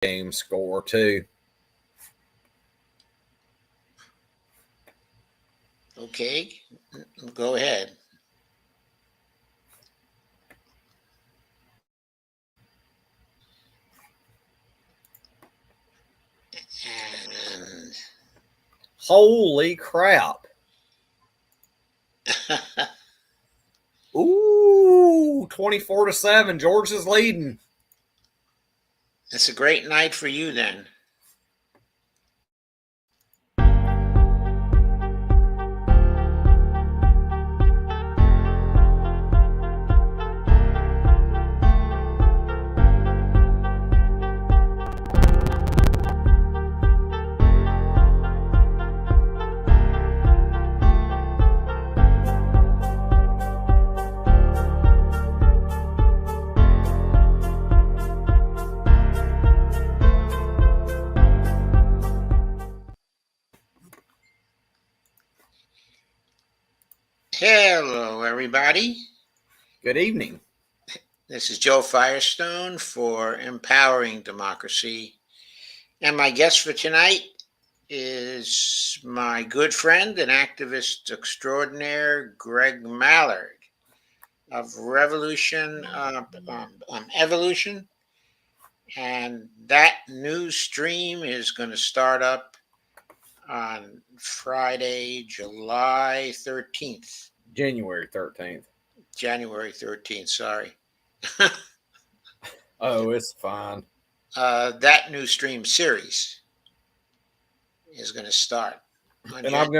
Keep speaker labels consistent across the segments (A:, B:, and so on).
A: game score too.
B: Okay, go ahead. And
A: Holy crap. Ooh, 24-7. Georgia's leading.
B: It's a great night for you then. Hello, everybody.
A: Good evening.
B: This is Joe Firestone for Empowering Democracy. And my guest for tonight is my good friend and activist extraordinaire, Greg Mallard of Evolution. And that news stream is going to start up on Friday, July 13th.
A: January 13th.
B: January 13th, sorry.
A: Oh, it's fine.
B: That new stream series is going to start.
A: And I'm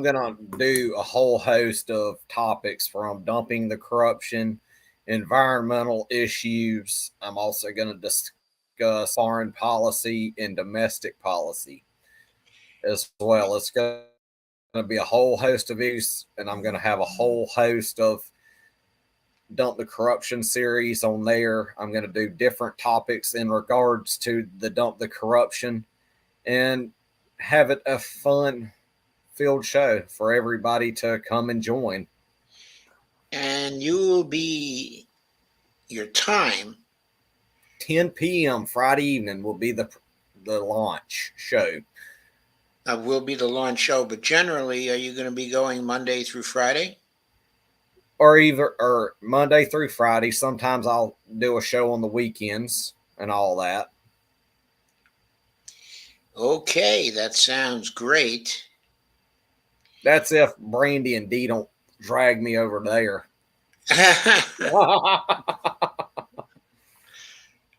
A: gonna do a whole host of topics from dumping the corruption, environmental issues. I'm also gonna discuss foreign policy and domestic policy as well. It's gonna be a whole host of issues, and I'm gonna have a whole host of dump the corruption series on there. I'm going to do different topics in regards to the dump the corruption and have it a fun field show for everybody to come and join.
B: And you will be your time
A: 10 p.m. Friday evening will be the launch show.
B: Will be the launch show, but generally, are you going to be going Monday through Friday?
A: Or Monday through Friday. Sometimes I'll do a show on the weekends and all that.
B: Okay, that sounds great.
A: That's if Brandy and Dee don't drag me over there.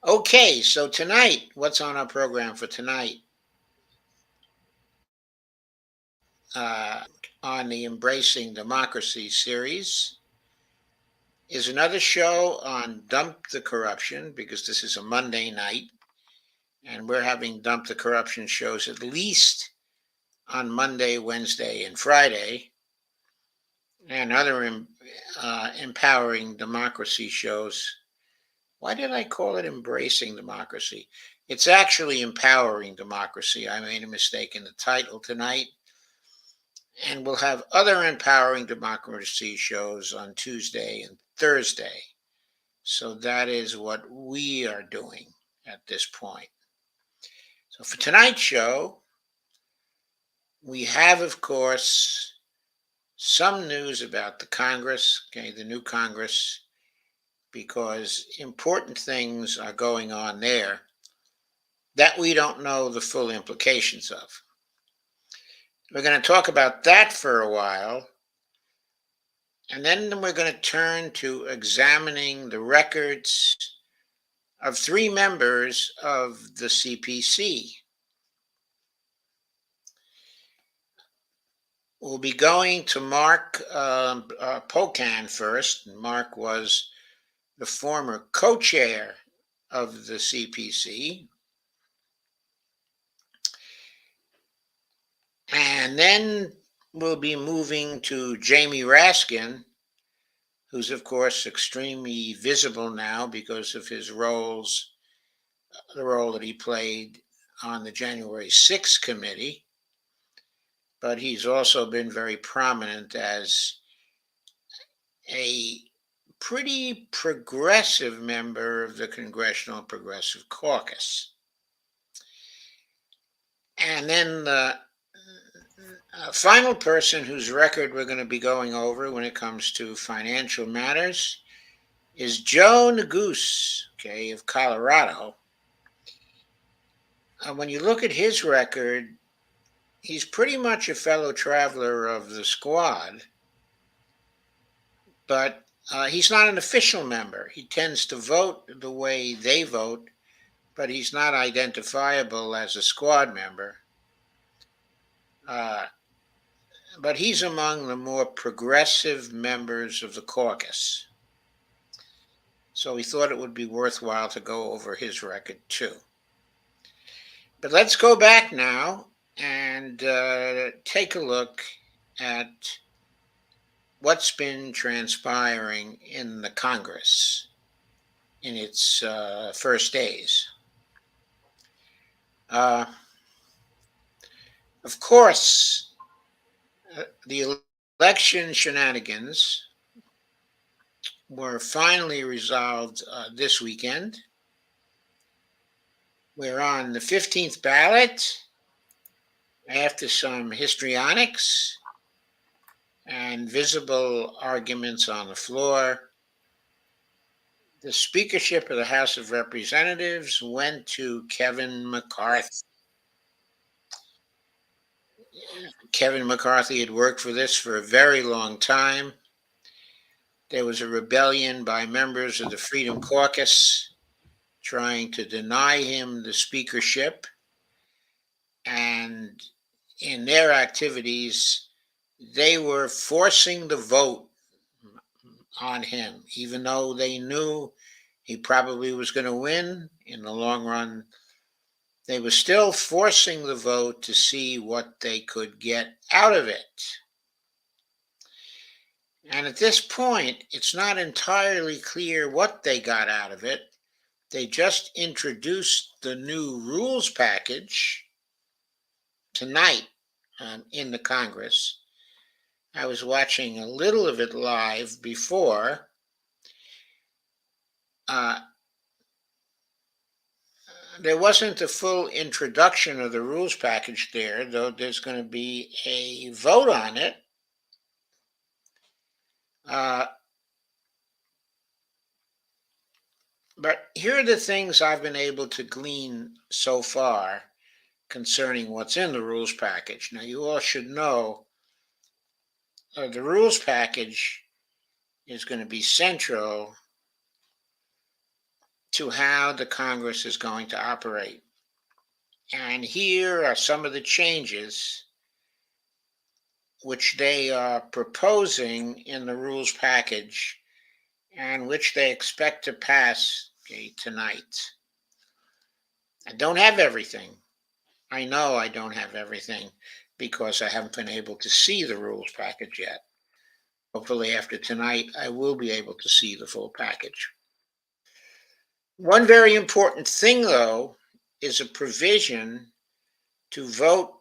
B: Okay, so tonight, what's on our program for tonight? On the Embracing Democracy series is another show on Dump the Corruption, because this is a Monday night, and we're having Dump the Corruption shows at least on Monday, Wednesday, and Friday, and other empowering democracy shows. Why did I call it Embracing Democracy? It's actually Empowering Democracy. I made a mistake in the title tonight. And we'll have other empowering democracy shows on Tuesday and Thursday. So that is what we are doing at this point. So for tonight's show, we have, of course, some news about the Congress, the new Congress, because important things are going on there that we don't know the full implications of. We're going to talk about that for a while, and then we're going to turn to examining the records of 3 members of the CPC. We'll be going to Mark Pocan first. Mark was the former co-chair of the CPC. And then we'll be moving to Jamie Raskin, who's, of course, extremely visible now because of his roles, the role that he played on the January 6th committee. But he's also been very prominent as a pretty progressive member of the Congressional Progressive Caucus. And then the final person whose record we're going to be going over when it comes to financial matters is Joe Neguse, okay, of Colorado. When you look at his record, he's pretty much a fellow traveler of the squad, but he's not an official member. He tends to vote the way they vote, but he's not identifiable as a squad member. Uh, but he's among the more progressive members of the caucus. So we thought it would be worthwhile to go over his record too. But let's go back now and take a look at what's been transpiring in the Congress in its first days. Of course, the election shenanigans were finally resolved this weekend. We're on the 15th ballot after some histrionics and visible arguments on the floor. The speakership of the House of Representatives went to Kevin McCarthy. Kevin McCarthy had worked for this for a very long time. There was a rebellion by members of the Freedom Caucus trying to deny him the speakership. And in their activities, they were forcing the vote on him, even though they knew he probably was going to win in the long run. They were still forcing the vote to see what they could get out of it. And at this point, it's not entirely clear what they got out of it. They just introduced the new rules package tonight in the Congress. I was watching a little of it live before. There wasn't a full introduction of the rules package there, though there's going to be a vote on it. But here are the things I've been able to glean so far concerning what's in the rules package. Now, you all should know the rules package is going to be central to how the Congress is going to operate. And here are some of the changes which they are proposing in the rules package and which they expect to pass tonight. I don't have everything. I know I don't have everything because I haven't been able to see the rules package yet. Hopefully after tonight, I will be able to see the full package. One very important thing, though, is a provision to vote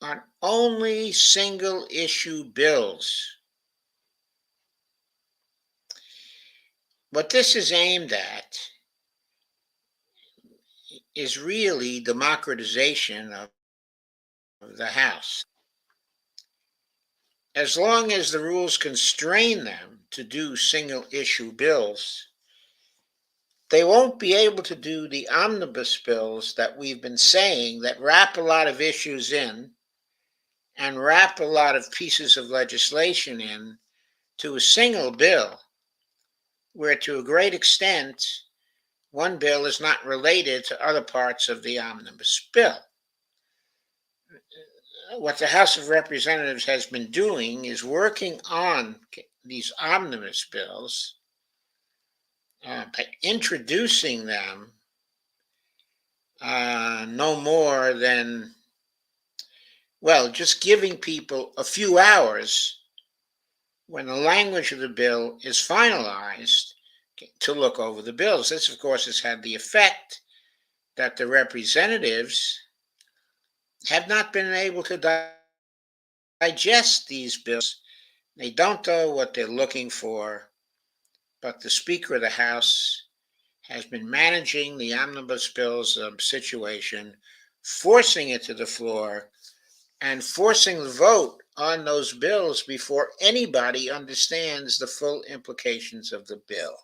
B: on only single issue bills. What this is aimed at is really democratization of the House. As long as the rules constrain them to do single issue bills, they won't be able to do the omnibus bills that we've been saying that wrap a lot of issues in and wrap a lot of pieces of legislation in to a single bill, where to a great extent, one bill is not related to other parts of the omnibus bill. What the House of Representatives has been doing is working on these omnibus bills by introducing them no more than, well, just giving people a few hours when the language of the bill is finalized to look over the bills. This, of course, has had the effect that the representatives have not been able to digest these bills. They don't know what they're looking for, but the Speaker of the House has been managing the omnibus bills situation forcing it to the floor and forcing the vote on those bills before anybody understands the full implications of the bill.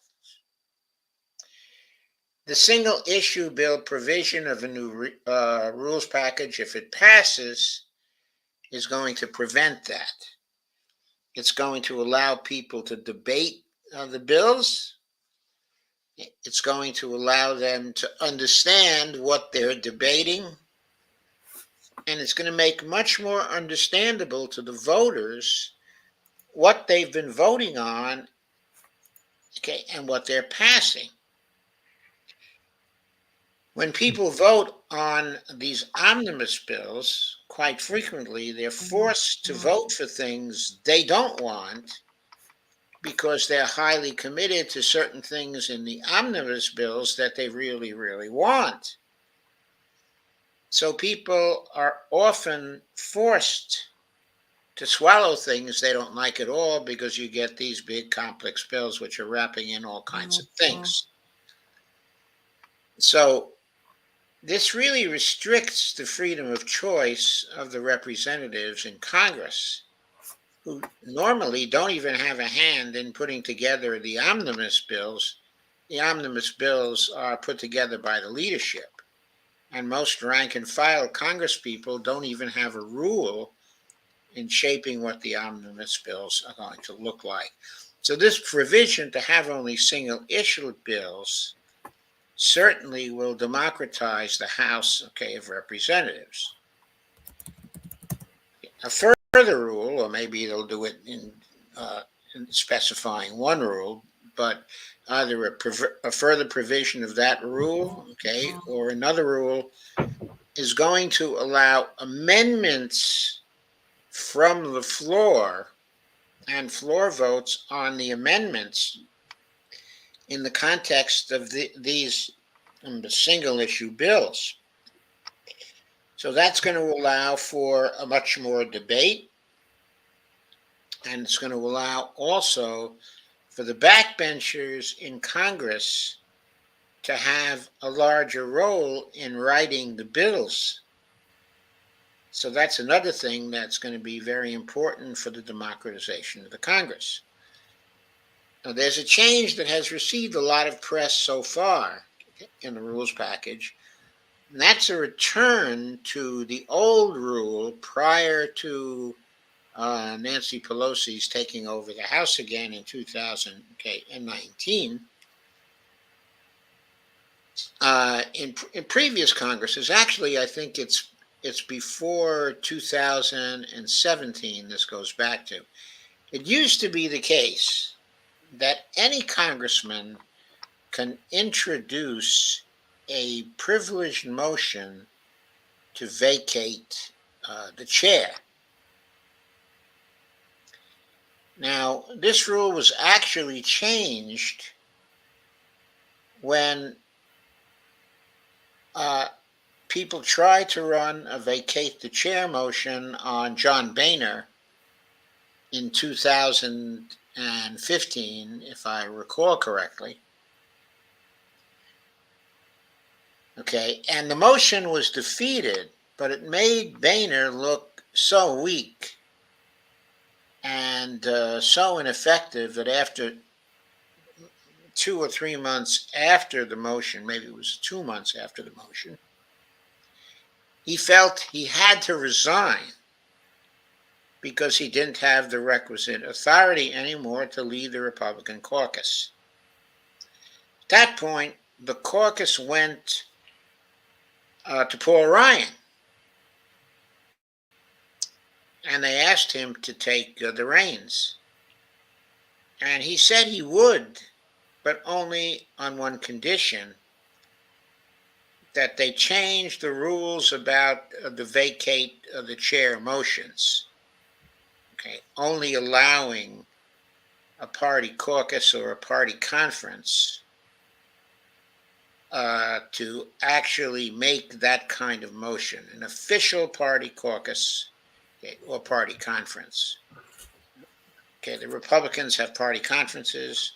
B: The single issue bill provision of a new rules package, if it passes, is going to prevent that. It's going to allow people to debate the bills. It's going to allow them to understand what they're debating. And it's going to make much more understandable to the voters what they've been voting on, okay, and what they're passing. When people vote on these omnibus bills, quite frequently they're forced to vote for things they don't want because they're highly committed to certain things in the omnibus bills that they really, really want. So people are often forced to swallow things they don't like at all because you get these big complex bills which are wrapping in all kinds of things. So this really restricts the freedom of choice of the representatives in Congress, who normally don't even have a hand in putting together the omnibus bills. The omnibus bills are put together by the leadership, and most rank and file congresspeople don't even have a rule in shaping what the omnibus bills are going to look like. So this provision to have only single issue bills certainly will democratize the House, okay, of Representatives. A further rule, or maybe they'll do it in specifying one rule, but either a further provision of that rule, okay, or another rule is going to allow amendments from the floor and floor votes on the amendments in the context of these single issue bills. So that's going to allow for a much more debate, and it's going to allow also for the backbenchers in Congress to have a larger role in writing the bills. So that's another thing that's going to be very important for the democratization of the Congress. Now, there's a change that has received a lot of press so far in the rules package, and that's a return to the old rule prior to Nancy Pelosi's taking over the House again in 2019. In previous Congresses, actually, I think it's before 2017 this goes back to. It used to be the case that any congressman can introduce a privileged motion to vacate the chair. Now, this rule was actually changed when people tried to run a vacate the chair motion on John Boehner in 2015, if I recall correctly. Okay, and the motion was defeated, but it made Boehner look so weak and so ineffective that after 2 or 3 months after the motion, maybe it was 2 months after the motion, he felt he had to resign because he didn't have the requisite authority anymore to lead the Republican caucus. At that point, the caucus went to Paul Ryan, and they asked him to take the reins. And he said he would, but only on one condition, that they changed the rules about the vacate of the chair motions, okay, only allowing a party caucus or a party conference to actually make that kind of motion, an official party caucus, okay, or party conference. Okay, the Republicans have party conferences,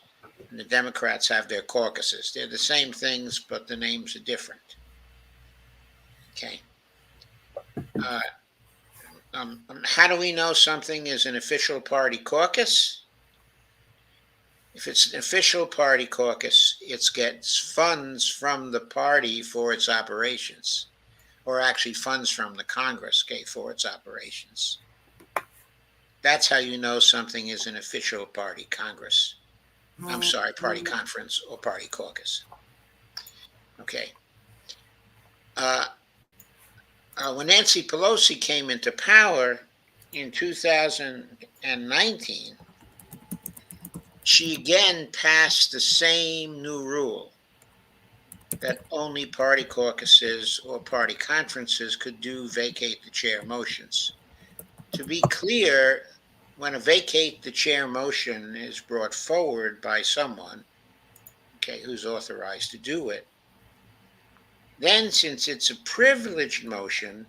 B: and the Democrats have their caucuses. They're the same things, but the names are different. Okay. Uh, how do we know something is an official party caucus? If it's an official party caucus, it gets funds from the party for its operations, or actually funds from the Congress for its operations. That's how you know something is an official party Congress. I'm sorry, party conference or party caucus. Okay. Uh, when Nancy Pelosi came into power in 2019, she again passed the same new rule that only party caucuses or party conferences could do vacate the chair motions. To be clear, when a vacate the chair motion is brought forward by someone, who's authorized to do it, then since it's a privileged motion,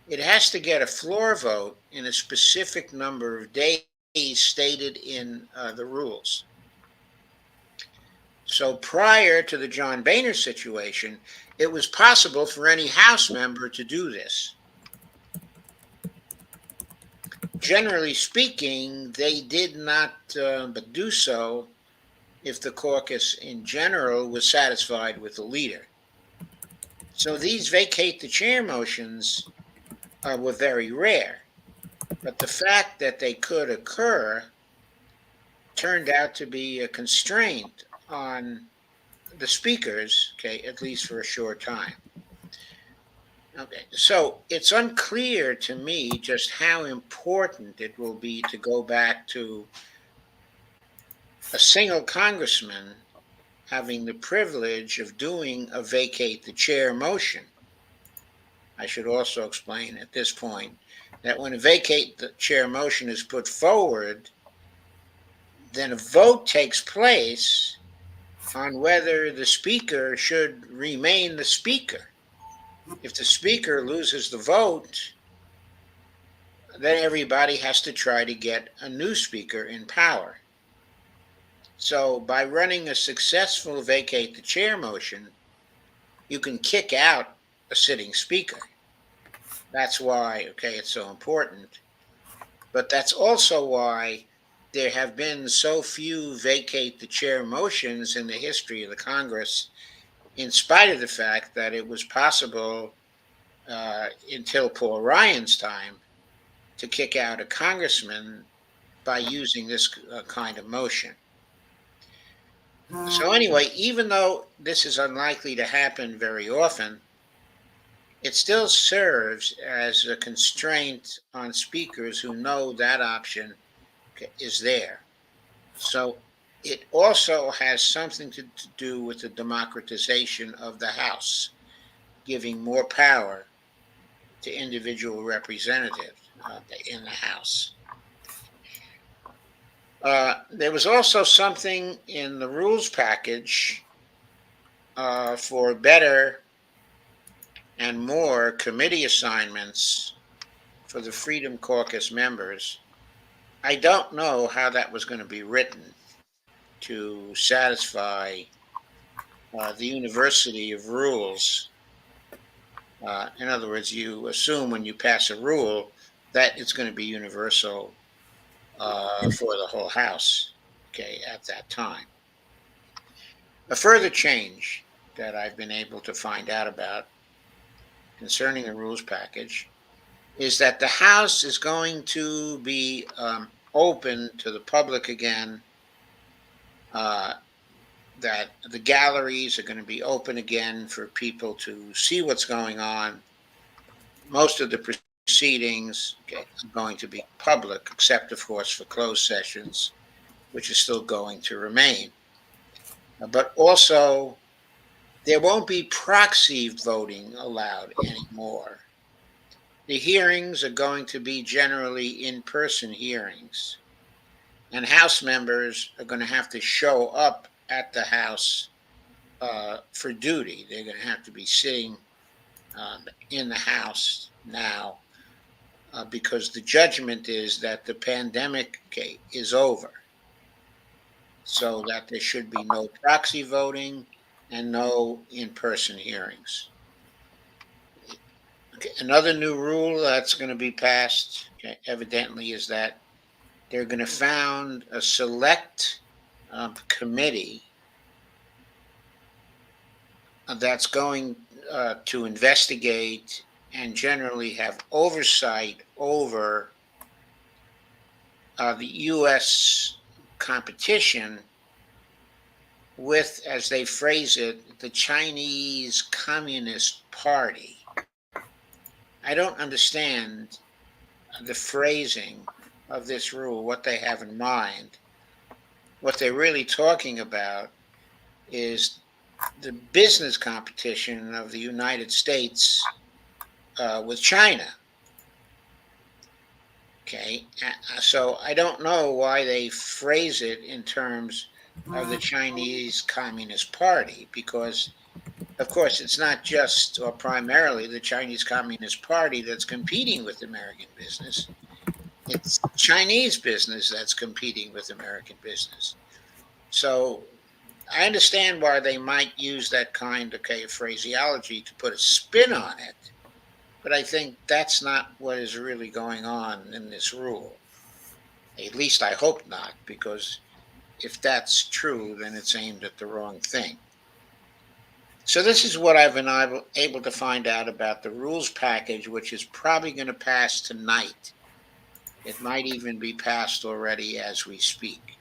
B: it has to get a floor vote in a specific number of days stated in the rules. So prior to the John Boehner situation, it was possible for any House member to do this. Generally speaking, they did not but do so if the caucus in general was satisfied with the leader. So these vacate the chair motions were very rare. But the fact that they could occur turned out to be a constraint on the speakers, at least for a short time. Okay, so it's unclear to me just how important it will be to go back to a single congressman having the privilege of doing a vacate the chair motion. I should also explain at this point that when a vacate the chair motion is put forward, then a vote takes place on whether the speaker should remain the speaker. If the speaker loses the vote, then everybody has to try to get a new speaker in power. So by running a successful vacate the chair motion, you can kick out a sitting speaker. That's why, it's so important. But that's also why there have been so few vacate the chair motions in the history of the Congress, in spite of the fact that it was possible until Paul Ryan's time to kick out a congressman by using this kind of motion. So anyway, even though this is unlikely to happen very often, it still serves as a constraint on speakers who know that option is there. So it also has something to do with the democratization of the House, giving more power to individual representatives in the House. There was also something in the rules package for better and more committee assignments for the Freedom Caucus members. I don't know how that was going to be written to satisfy the university of rules. In other words, you assume when you pass a rule that it's going to be universal for the whole House, at that time. A further change that I've been able to find out about concerning the rules package is that the House is going to be open to the public again, that the galleries are going to be open again for people to see what's going on. Most of the proceedings are going to be public, except, of course, for closed sessions, which is still going to remain. But also, there won't be proxy voting allowed anymore. The hearings are going to be generally in-person hearings, and House members are going to have to show up at the House for duty. They're going to have to be sitting in the House now because the judgment is that the pandemic is over, so that there should be no proxy voting and no in-person hearings. Another new rule that's going to be passed, evidently, is that they're going to found a select committee that's going to investigate and generally have oversight over the U.S. competition with, as they phrase it, the Chinese Communist Party. I don't understand the phrasing of this rule, what they have in mind. What they're really talking about is the business competition of the United States with China. Okay, so I don't know why they phrase it in terms of the Chinese Communist Party, because, of course, it's not just or primarily the Chinese Communist Party that's competing with American business. It's Chinese business that's competing with American business. So I understand why they might use that kind of phraseology to put a spin on it, but I think that's not what is really going on in this rule. At least I hope not, because if that's true, then it's aimed at the wrong thing. So this is what I've been able to find out about the rules package, which is probably going to pass tonight. It might even be passed already as we speak.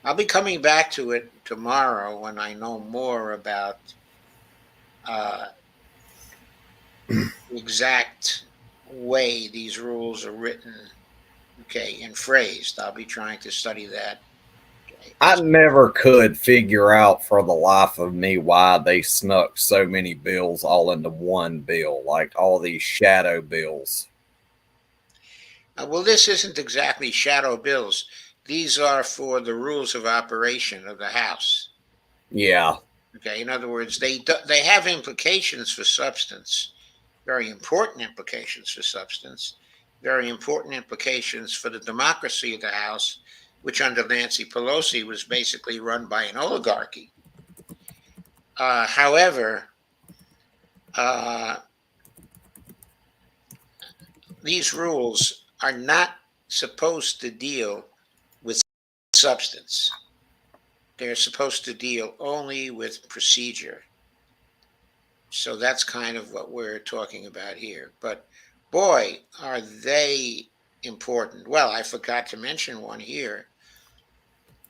B: I'll be coming back to it tomorrow when I know more about uh, the exact way these rules are written, and phrased. I'll be trying to study that.
A: I never could figure out for the life of me why they snuck so many bills all into one bill, like all these shadow bills.
B: Well, this isn't exactly shadow bills. These are for the rules of operation of the House.
A: Yeah.
B: Okay, in other words, they have implications for substance, very important implications for substance, very important implications for the democracy of the House, which under Nancy Pelosi was basically run by an oligarchy. However, these rules are not supposed to deal with substance. They're supposed to deal only with procedure. So that's kind of what we're talking about here. But boy, are they important. Well, I forgot to mention one here.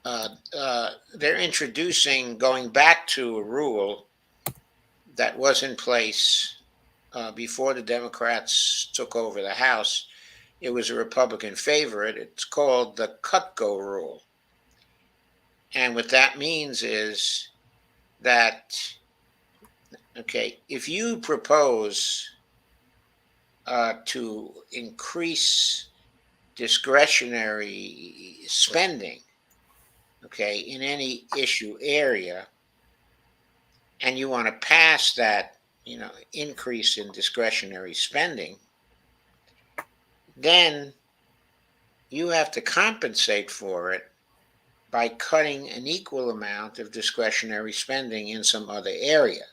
B: They're introducing, going back to a rule that was in place before the Democrats took over the House. It was a Republican favorite. It's called the cut-go rule. And what that means is that, if you propose to increase discretionary spending, in any issue area, and you want to pass that, increase in discretionary spending, then you have to compensate for it by cutting an equal amount of discretionary spending in some other area.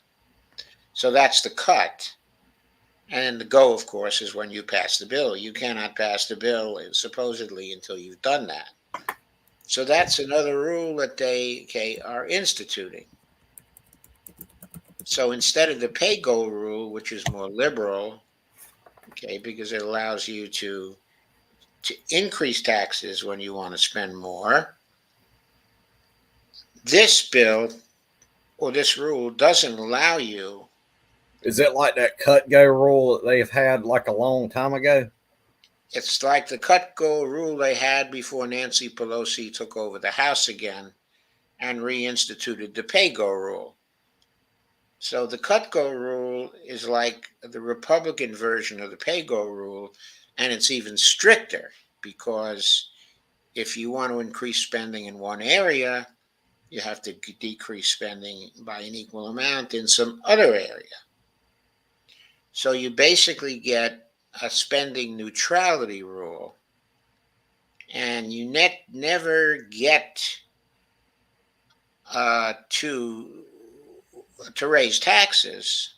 B: So that's the cut. And then the go, of course, is when you pass the bill. You cannot pass the bill supposedly until you've done that. So that's another rule that they are instituting. So instead of the pay-go rule, which is more liberal, because it allows you to increase taxes when you want to spend more, this bill or this rule doesn't allow you.
A: Is it like that cut go rule that they've had like a long time ago?
B: It's like the cut-go rule they had before Nancy Pelosi took over the House again and reinstituted the pay-go rule. So the cut-go rule is like the Republican version of the pay-go rule, and it's even stricter, because if you want to increase spending in one area, you have to decrease spending by an equal amount in some other area. So you basically get a spending neutrality rule, and you never get to raise taxes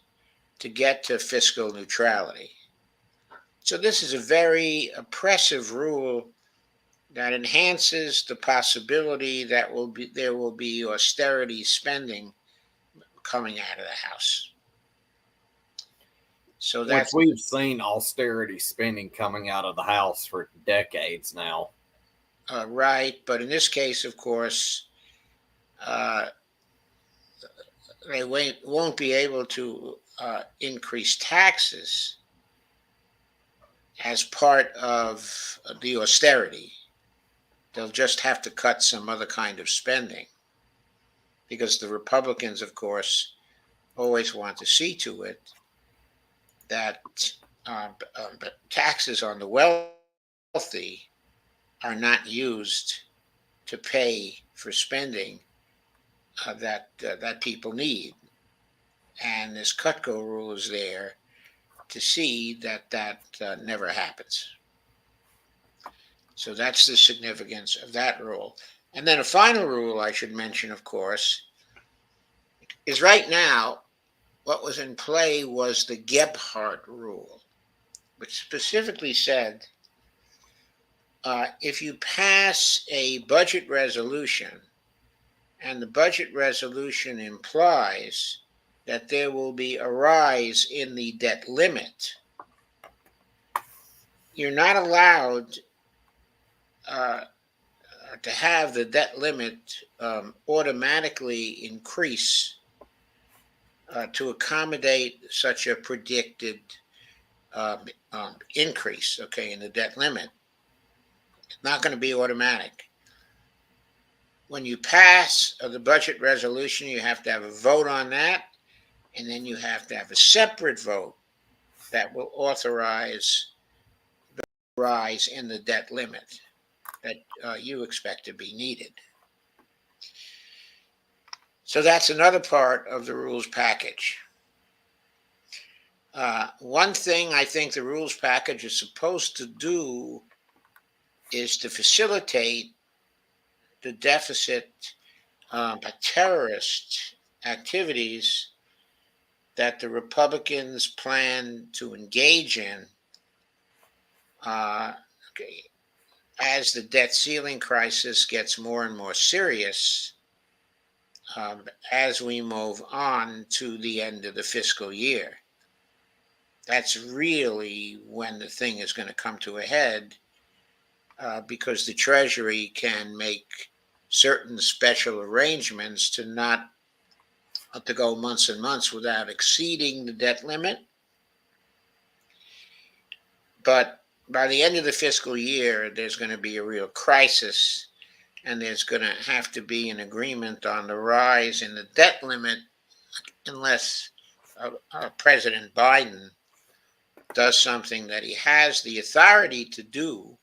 B: to get to fiscal neutrality. So this is a very oppressive rule that enhances the possibility that there will be austerity spending coming out of the House. So
A: Which
B: that's
A: we've seen austerity spending coming out of the House for decades now.
B: right. But in this case, of course, uh, they won't be able to increase taxes as part of the austerity. They'll just have to cut some other kind of spending because the Republicans, of course, always want to see to it that taxes on the wealthy are not used to pay for spending that people need. And this Cutco rule is there to see that never happens. So that's the significance of that rule. And then a final rule I should mention, of course, is right now what was in play was the Gebhardt rule, which specifically said if you pass a budget resolution and the budget resolution implies that there will be a rise in the debt limit, you're not allowed to have the debt limit automatically increase to accommodate such a predicted increase, okay, in the debt limit. It's not going to be automatic. When you pass the budget resolution, you have to have a vote on that, and then you have to have a separate vote that will authorize the rise in the debt limit that you expect to be needed. So that's another part of the rules package. One thing I think the rules package is supposed to do is to facilitate the deficit terrorist activities that the Republicans plan to engage in okay, as the debt ceiling crisis gets more and more serious as we move on to the end of the fiscal year. That's really when the thing is going to come to a head because the Treasury can make certain special arrangements to not to go months and months without exceeding the debt limit. But by the end of the fiscal year, there's going to be a real crisis, and there's going to have to be an agreement on the rise in the debt limit unless President Biden does something that he has the authority to do,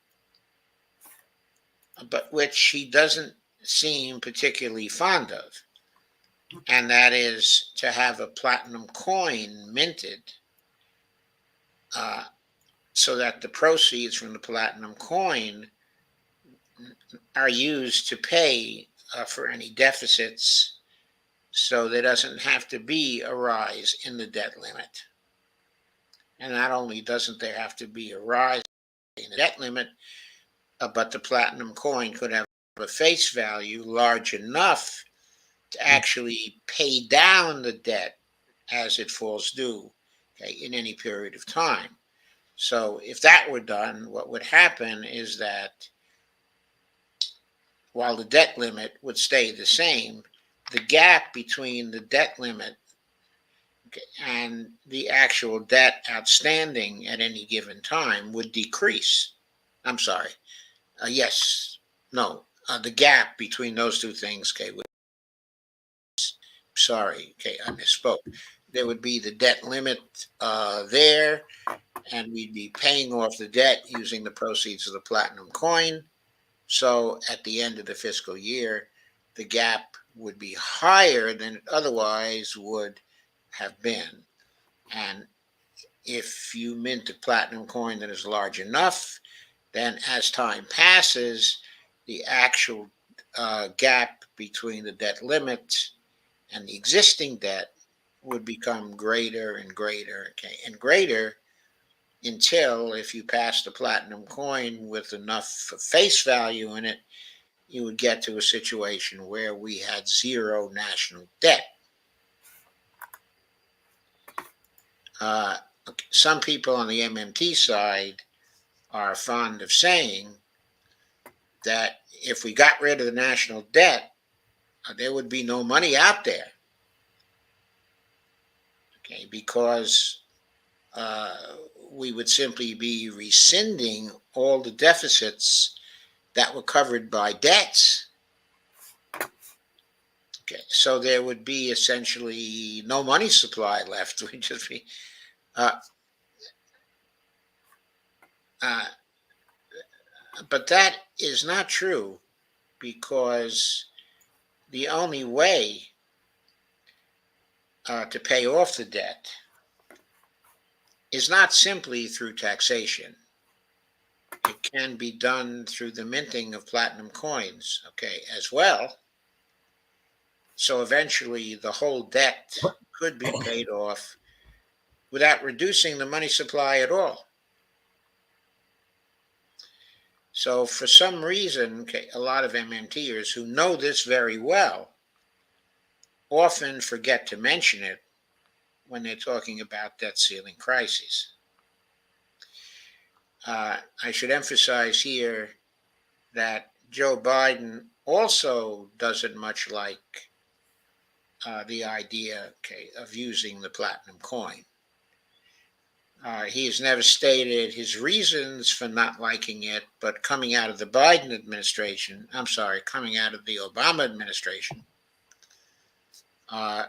B: but which he doesn't seem particularly fond of. And that is to have a platinum coin minted so that the proceeds from the platinum coin are used to pay for any deficits, so there doesn't have to be a rise in the debt limit. And not only doesn't there have to be a rise in the debt limit, but the platinum coin could have a face value large enough to actually pay down the debt as it falls due, okay, in any period of time. So if that were done, what would happen is that while the debt limit would stay the same, the gap between the debt limit and the actual debt outstanding at any given time would decrease. I'm sorry. The gap between those two things, okay, I misspoke. There would be the debt limit there, and we'd be paying off the debt using the proceeds of the platinum coin. So at the end of the fiscal year, the gap would be higher than it otherwise would have been. And if you mint a platinum coin that is large enough, then as time passes, the actual gap between the debt limit and the existing debt would become greater and greater, okay, and greater until if you passed a platinum coin with enough face value in it, you would get to a situation where we had zero national debt. Some people on the MMT side are fond of saying that if we got rid of the national debt, there would be no money out there. Okay, because we would simply be rescinding all the deficits that were covered by debts. Okay, so there would be essentially no money supply left. We'd just be, but that is not true, because the only way to pay off the debt is not simply through taxation. It can be done through the minting of platinum coins, okay, as well. So eventually the whole debt could be paid off without reducing the money supply at all. So for some reason, okay, a lot of MMTers who know this very well often forget to mention it when they're talking about debt ceiling crises. I should emphasize here that Joe Biden also doesn't much like the idea, okay, of using the platinum coin. He has never stated his reasons for not liking it, but coming out of the Biden administration, coming out of the Obama administration,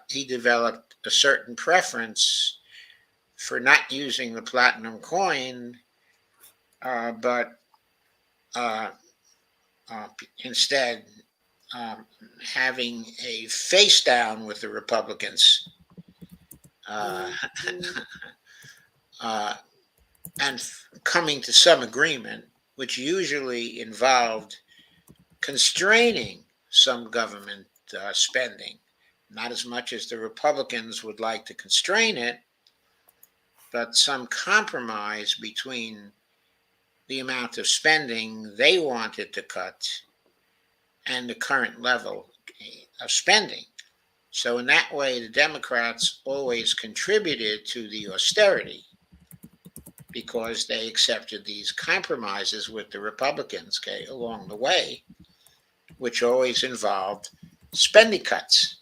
B: he developed a certain preference for not using the platinum coin, but instead having a face down with the Republicans and coming to some agreement, which usually involved constraining some government spending. Not as much as the Republicans would like to constrain it, but some compromise between the amount of spending they wanted to cut and the current level of spending. So in that way, the Democrats always contributed to the austerity because they accepted these compromises with the Republicans, okay, along the way, which always involved spending cuts.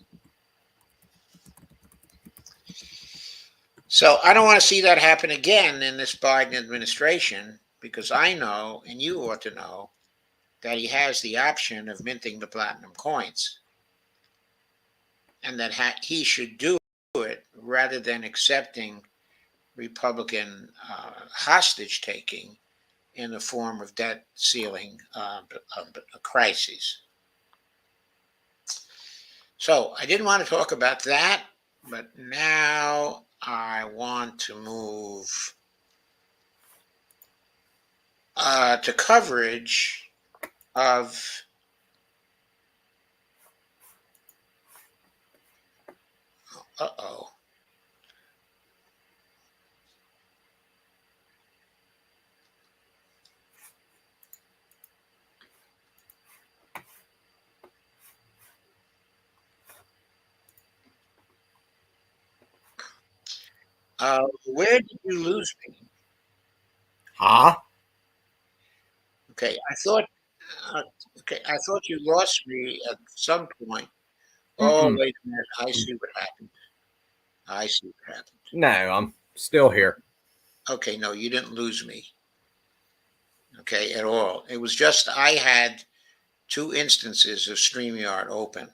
B: So I don't want to see that happen again in this Biden administration, because I know, and you ought to know, that he has the option of minting the platinum coins, and that he should do it rather than accepting Republican hostage taking in the form of debt ceiling crises. So I didn't want to talk about that, but now I want to move to coverage of where did you lose me?
A: Huh?
B: Okay, I thought you lost me at some point. Oh, wait a minute. I see what happened.
A: No, I'm still here.
B: Okay, no, you didn't lose me. Okay, at all. It was just I had 2 instances of StreamYard open.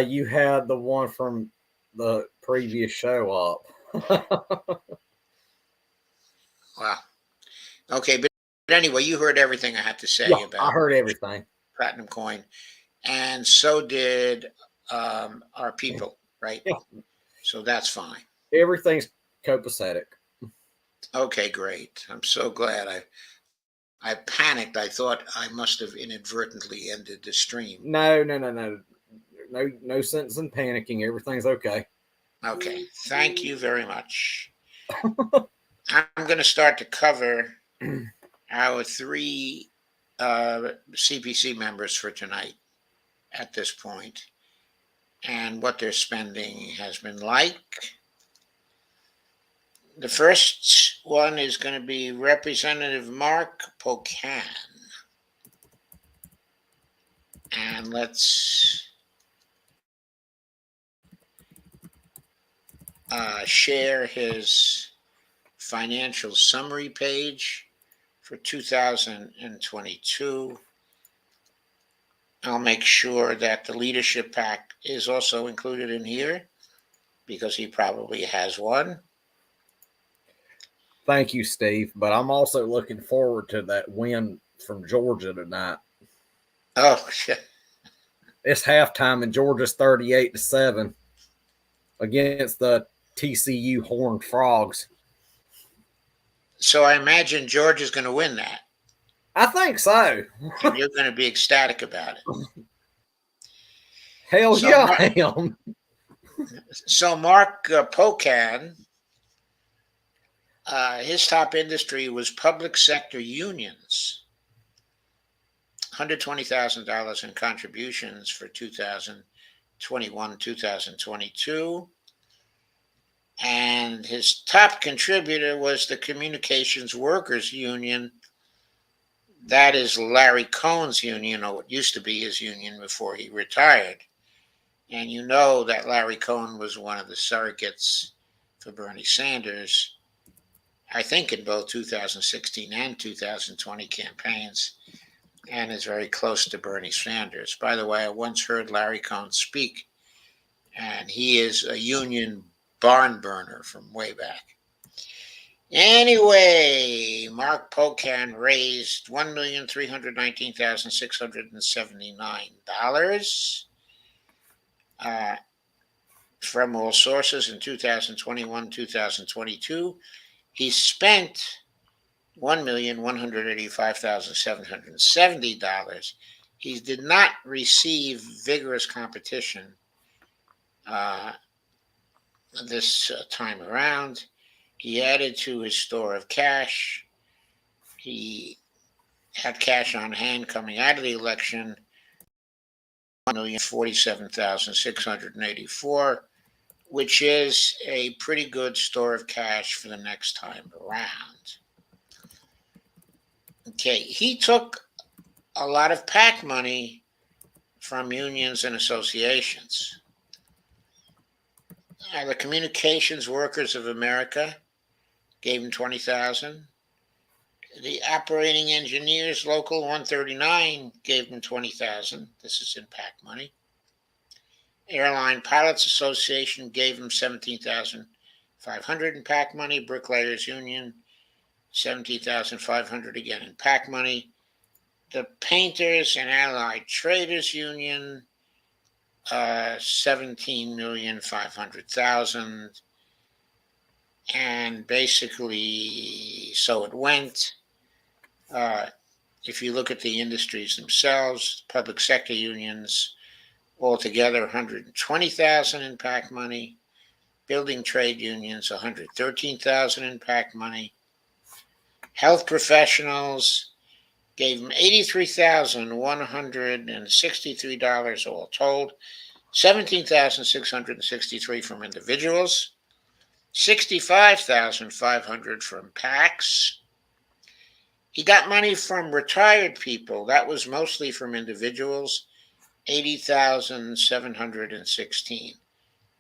A: You had the one from the previous show up.
B: Wow. Okay, but anyway, you heard everything I had to say
A: Yeah,
B: about
A: I heard everything.
B: platinum coin, and so did our people, right?
A: Yeah.
B: So that's fine.
A: Everything's copacetic.
B: Okay, great. I'm so glad. I panicked. I thought I must have inadvertently ended the stream.
A: No sense in panicking. Everything's okay.
B: Okay, thank you very much. I'm going to start to cover our three CPC members for tonight at this point and what their spending has been like. The first one is going to be Representative Mark Pocan. And let's share his financial summary page for 2022. I'll make sure that the leadership pack is also included in here because he probably has one.
A: Thank you, Steve. But I'm also looking forward to that win from Georgia tonight.
B: Oh, shit.
A: It's halftime and Georgia's 38-7 against the TCU Horned Frogs.
B: So I imagine Georgia's going to win that.
A: I think so.
B: And you're going to be ecstatic about it.
A: Hell
B: So
A: yeah, I am.
B: So Mark Pocan, his top industry was public sector unions. $120,000 in contributions for 2021, 2022. And his top contributor was the Communications Workers Union. That is Larry Cohn's union, or what used to be his union before he retired. And you know that Larry Cohn was one of the surrogates for Bernie Sanders, I think in both 2016 and 2020 campaigns, and is very close to Bernie Sanders. By the way, I once heard Larry Cohn speak, and he is a union barn burner from way back. Anyway, Mark Pocan raised $1,319,679 from all sources in 2021, 2022. He spent $1,185,770. He did not receive vigorous competition this time around. He added to his store of cash. He had cash on hand coming out of the election, $1,047,684, which is a pretty good store of cash for the next time around. Okay, he took a lot of PAC money from unions and associations. The Communications Workers of America gave him $20,000. The Operating Engineers Local 139 gave him $20,000. This is in PAC money. Airline Pilots Association gave him $17,500 in PAC money. Bricklayers Union, $17,500 again in PAC money. The Painters and Allied Traders Union, $17,500,000. And basically, so it went. If you look at the industries themselves, public sector unions, altogether $120,000 in PAC money. Building trade unions, $113,000 in PAC money. Health professionals gave them $83,163 all told. $17,663 from individuals. $65,500 from PACs. He got money from retired people. That was mostly from individuals. $80,716.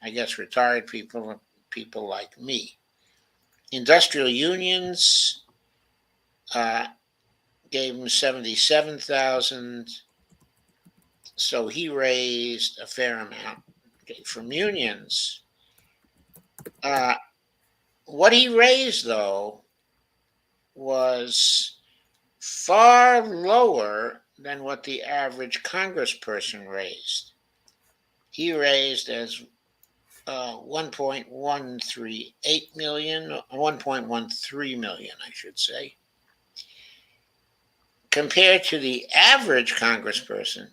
B: I guess retired people like me. Industrial unions gave him $77,000. So he raised a fair amount. Okay, from unions. What he raised, though, was far lower than what the average congressperson raised. He raised as 1.138 million, 1.13 million, I should say, compared to the average congressperson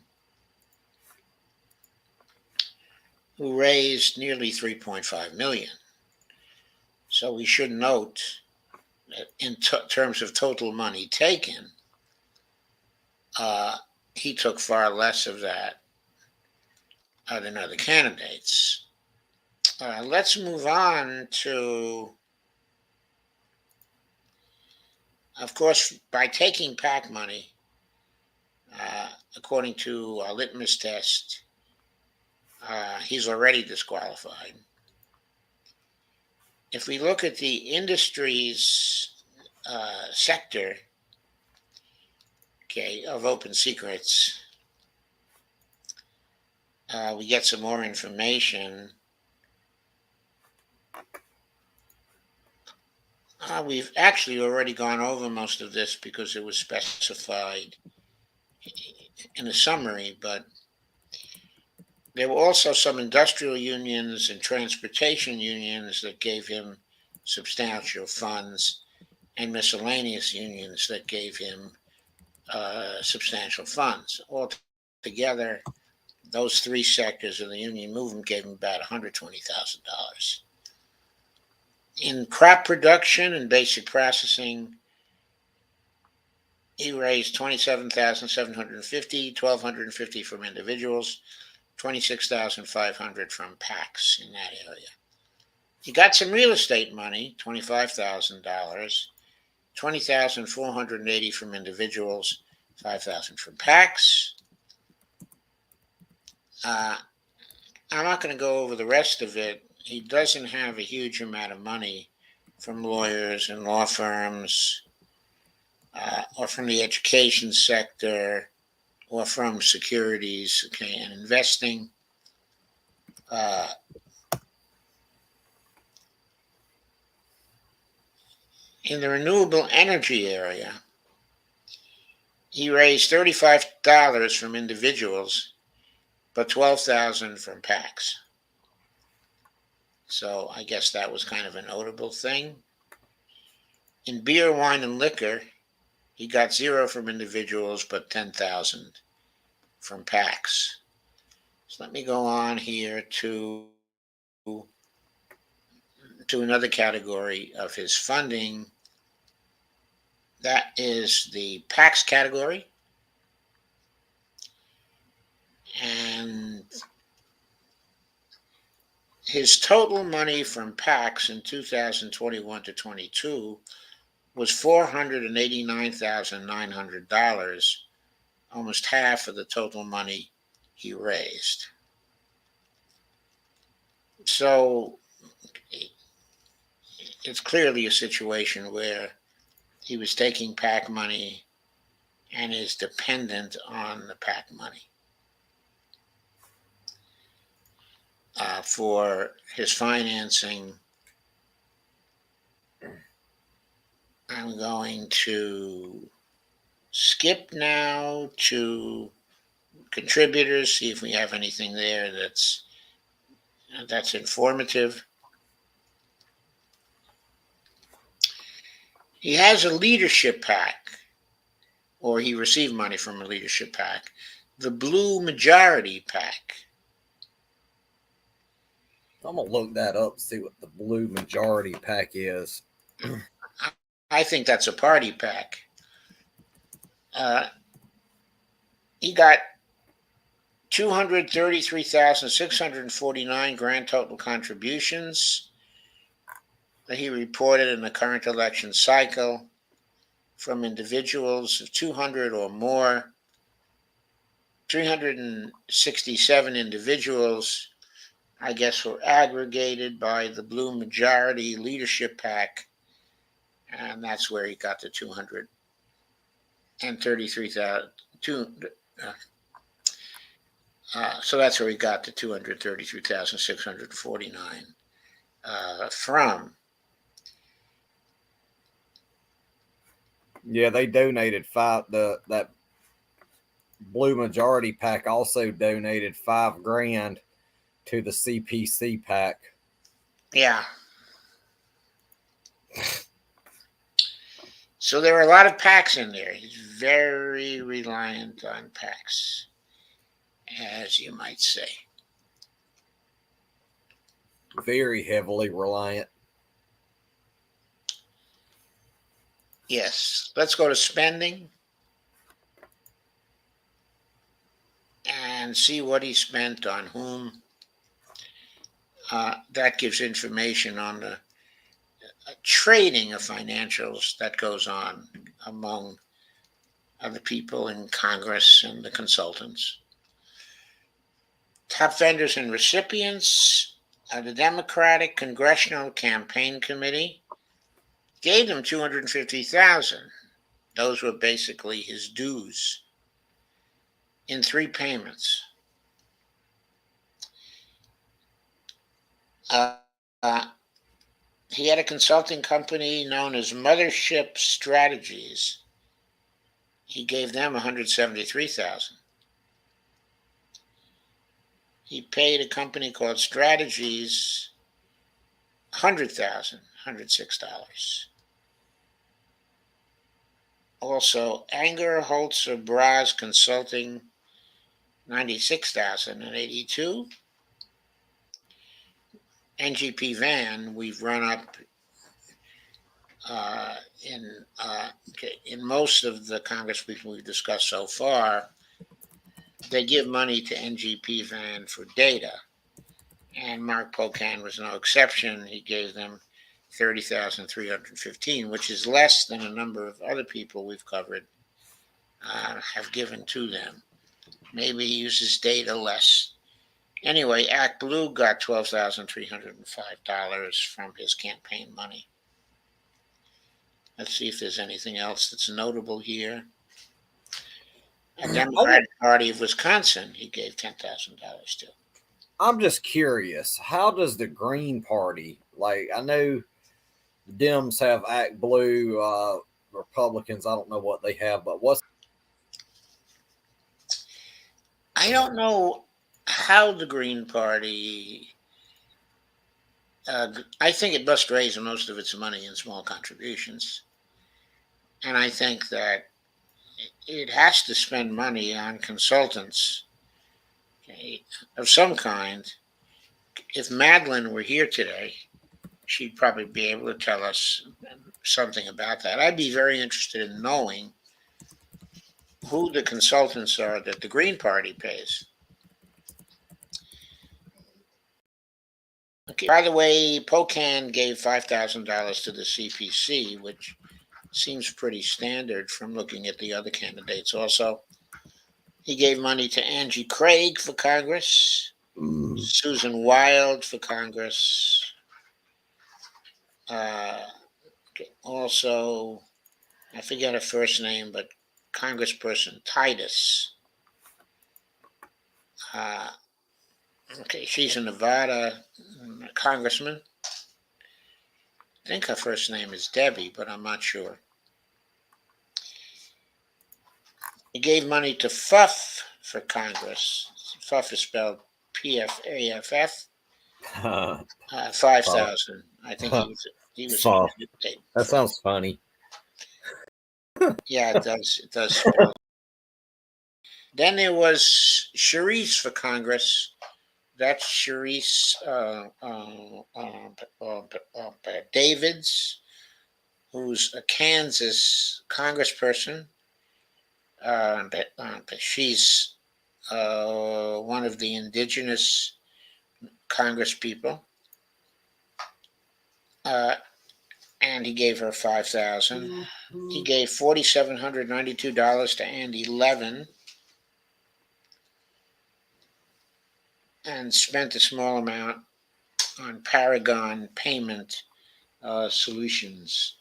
B: who raised nearly 3.5 million. So we should note in terms of total money taken, he took far less of that than other candidates. Let's move on to, of course, by taking PAC money, according to a litmus test, he's already disqualified. If we look at the industries sector, okay, of open secrets, we get some more information. We've actually already gone over most of this because it was specified in a summary, but there were also some industrial unions and transportation unions that gave him substantial funds, and miscellaneous unions that gave him substantial funds. Altogether, those three sectors of the union movement gave him about $120,000. In crop production and basic processing, he raised $27,750, $1,250 from individuals, $26,500 from PACs in that area. He got some real estate money, $25,000, $20,480 from individuals, $5,000 from PACs. I'm not going to go over the rest of it. He doesn't have a huge amount of money from lawyers and law firms, or from the education sector, or from securities, okay, and investing. In the renewable energy area, he raised $35 from individuals, but $12,000 from PACs. So I guess that was kind of a notable thing. In beer, wine, and liquor, he got $0 from individuals, but $10,000 from PACs. So let me go on here to another category of his funding. That is the PACs category. And his total money from PACs in 2021 to 22 was $489,900, almost half of the total money he raised. So it's clearly a situation where he was taking PAC money and is dependent on the PAC money for his financing. I'm going to skip now to contributors, see if we have anything there that's informative. He has a leadership PAC, or he received money from a leadership PAC, the Blue Majority PAC.
A: I'm gonna look that up, see what the Blue Majority PAC is.
B: I think that's a party PAC. He got 233,649 grand total contributions that he reported in the current election cycle from individuals of 200 or more. 367 individuals, I guess, were aggregated by the Blue Majority Leadership PAC, and that's where he got the 233,000. So that's where he got the 233,649 from.
A: Yeah, they donated that Blue Majority PAC also donated $5,000 to the CPC PAC.
B: Yeah. So there are a lot of PACs in there. He's very reliant on PACs, as you might say.
A: Very heavily reliant.
B: Yes, let's go to spending and see what he spent on whom. That gives information on the trading of financials that goes on among the people in Congress and the consultants. Top vendors and recipients. The Democratic Congressional Campaign Committee gave him $250,000. Those were basically his dues in 3 payments. Uh, uh, he had a consulting company known as Mothership Strategies. He gave them $173,000. He paid a company called Strategies $100,000, $106. Also, Anger Holzer Braz Consulting, $96,082. NGP Van, we've run up in most of the Congress people we've discussed so far. They give money to NGP Van for data, and Mark Pocan was no exception. He gave them $30,315, which is less than a number of other people we've covered have given to them. Maybe he uses data less. Anyway, Act Blue got $12,305 from his campaign money. Let's see if there's anything else that's notable here. A Democratic Party of Wisconsin, he gave $10,000 to.
A: I'm just curious, how does the Green Party, like, I know the Dems have Act Blue, Republicans, I don't know what they have, but what's
B: I don't know how the Green Party. I think it must raise most of its money in small contributions, and I think that it has to spend money on consultants, okay, of some kind. If Madeline were here today, she'd probably be able to tell us something about that. I'd be very interested in knowing who the consultants are that the Green Party pays. Okay. By the way, Pocan gave $5,000 to the CPC, which seems pretty standard from looking at the other candidates. Also, he gave money to Angie Craig for Congress, Susan Wild for Congress. Also, I forget her first name, but Congressperson Titus. Okay, she's a Nevada congressman. I think her first name is Debbie, but I'm not sure. He gave money to Fuff for Congress. Fuff is spelled Pfaff. 5,000. I think he was
A: Fuff. That sounds funny.
B: Yeah, it does. It does spell. Then there was Charisse for Congress. That's Charisse Davids, who's a Kansas congressperson. She's one of the indigenous Congress people. And he gave her $5,000. He gave $4,792 to Andy Levin, and spent a small amount on Paragon Payment Solutions.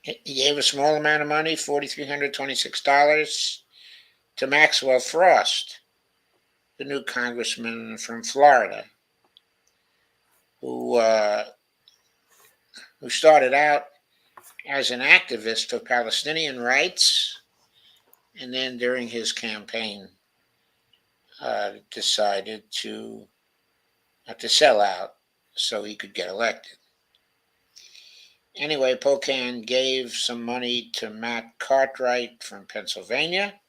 B: He gave a small amount of money, $4,326, to Maxwell Frost, the new congressman from Florida, who started out as an activist for Palestinian rights, and then during his campaign decided to sell out so he could get elected. Anyway, Pocan gave some money to Matt Cartwright from Pennsylvania,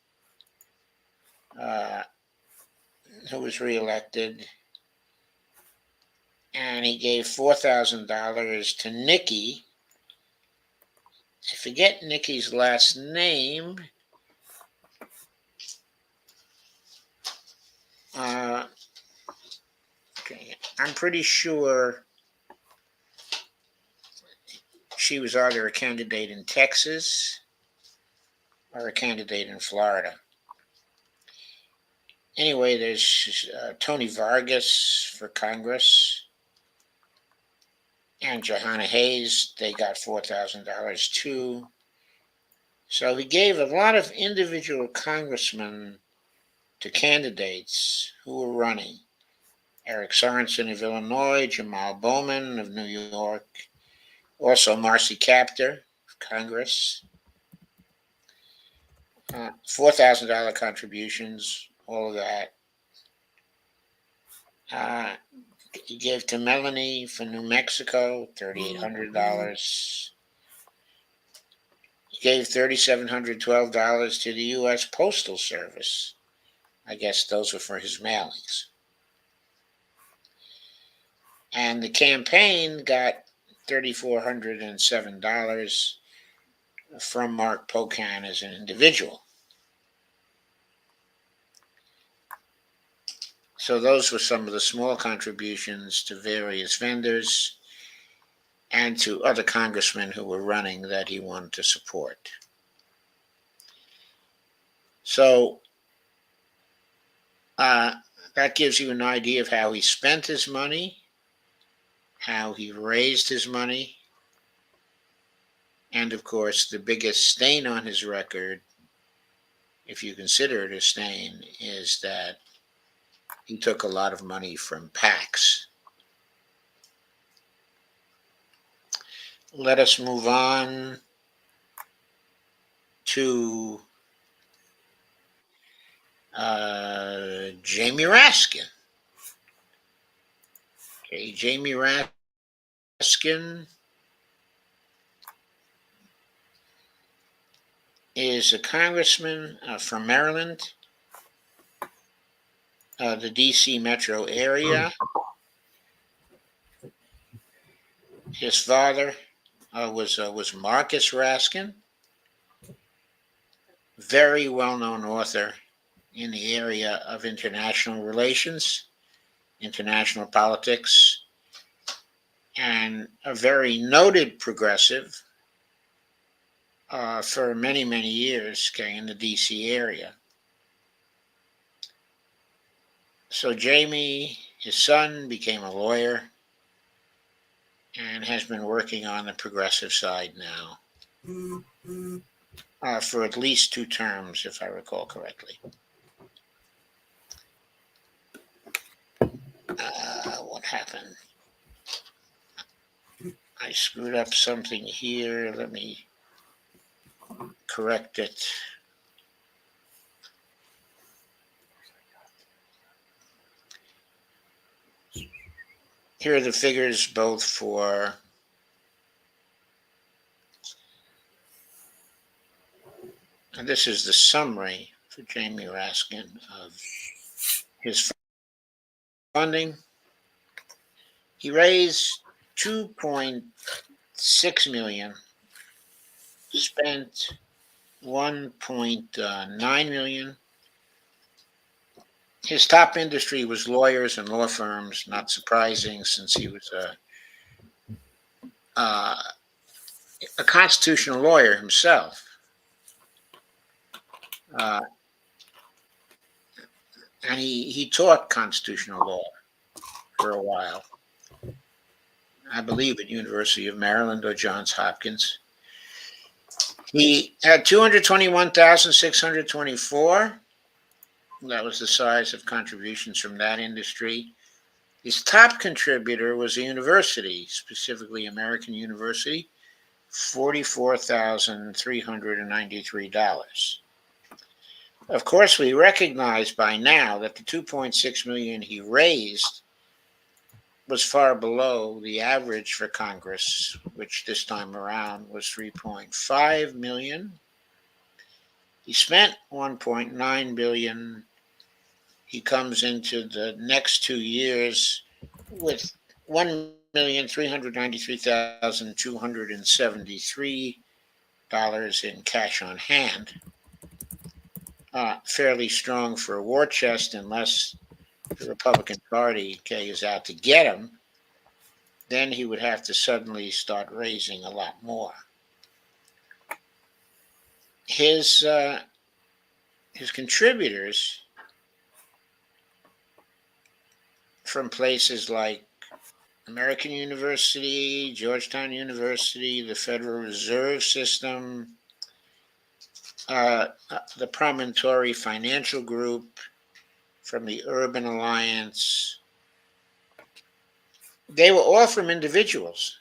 B: who was reelected. and he gave $4,000 to Nikki. I forget Nikki's last name. Okay, I'm pretty sure she was either a candidate in Texas or a candidate in Florida. Anyway, there's Tony Vargas for Congress and Johanna Hayes. They got $4,000 too. So he gave a lot of individual congressmen to candidates who were running. Eric Sorensen of Illinois, Jamal Bowman of New York, also Marcy Kaptur of Congress. $4,000 contributions, all of that. He gave to Melanie for New Mexico $3,800. He gave $3,712 to the U.S. Postal Service. I guess those were for his mailings. And the campaign got $3,407 from Mark Pocan as an individual. So those were some of the small contributions to various vendors and to other congressmen who were running that he wanted to support. So that gives you an idea of how he spent his money, how he raised his money, and of course, the biggest stain on his record, if you consider it a stain, is that he took a lot of money from PACs. Let us move on to Jamie Raskin. Okay, Jamie Raskin is a congressman from Maryland, the DC metro area. His father was Marcus Raskin, very well-known author in the area of international relations, international politics, and a very noted progressive for many, many years in the DC area. So Jamie, his son, became a lawyer and has been working on the progressive side now for at least 2 terms, if I recall correctly. What happened? I screwed up something here. Let me correct it. Here are the figures both for and this is the summary for Jamie Raskin of his funding. He raised $2.6 million, spent $1.9 million. His top industry was lawyers and law firms, not surprising since he was a constitutional lawyer himself. And he taught constitutional law for a while, I believe at University of Maryland or Johns Hopkins. He had 221,624. That was the size of contributions from that industry. His top contributor was a university, specifically American University, $44,393. Of course, we recognize by now that the $2.6 million he raised was far below the average for Congress, which this time around was $3.5 million. He spent $1.9 billion. He comes into the next 2 years with $1,393,273 in cash on hand. Fairly strong for a war chest, unless the Republican Party is out to get him. Then he would have to suddenly start raising a lot more. His contributors from places like American University, Georgetown University, the Federal Reserve System, the Promontory Financial Group, from the Urban Alliance, they were all from individuals.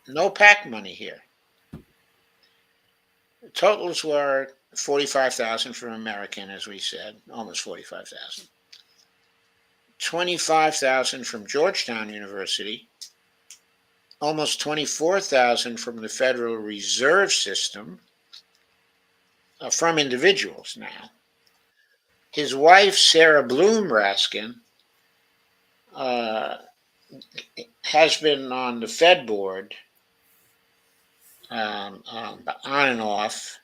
B: No PAC money here. The totals were 45,000 from American, as we said, almost 45,000. 25,000 from Georgetown University, almost 24,000 from the Federal Reserve System, from individuals now. His wife, Sarah Bloom Raskin, has been on the Fed board on and off,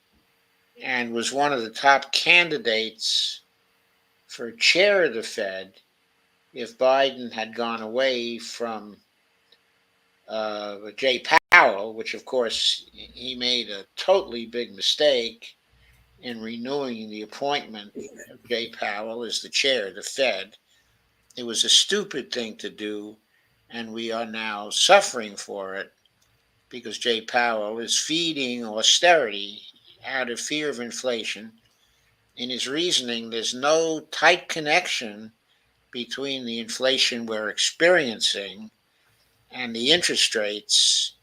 B: and was one of the top candidates for chair of the Fed if Biden had gone away from Jay Powell, which of course he made a totally big mistake in renewing the appointment of Jay Powell as the chair of the Fed. It was a stupid thing to do, and we are now suffering for it because Jay Powell is feeding austerity out of fear of inflation. In his reasoning, there's no tight connection between the inflation we're experiencing and the interest rates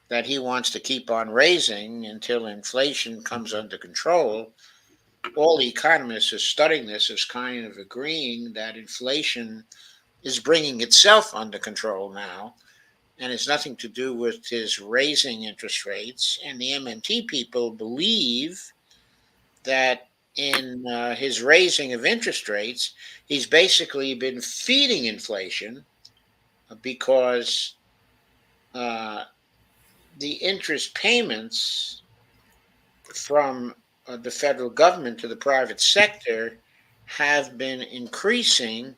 B: that he wants to keep on raising until inflation comes under control. All the economists are studying this as kind of agreeing that inflation is bringing itself under control now, and it's nothing to do with his raising interest rates. And the MMT people believe that in his raising of interest rates, he's basically been feeding inflation because the interest payments from the federal government to the private sector have been increasing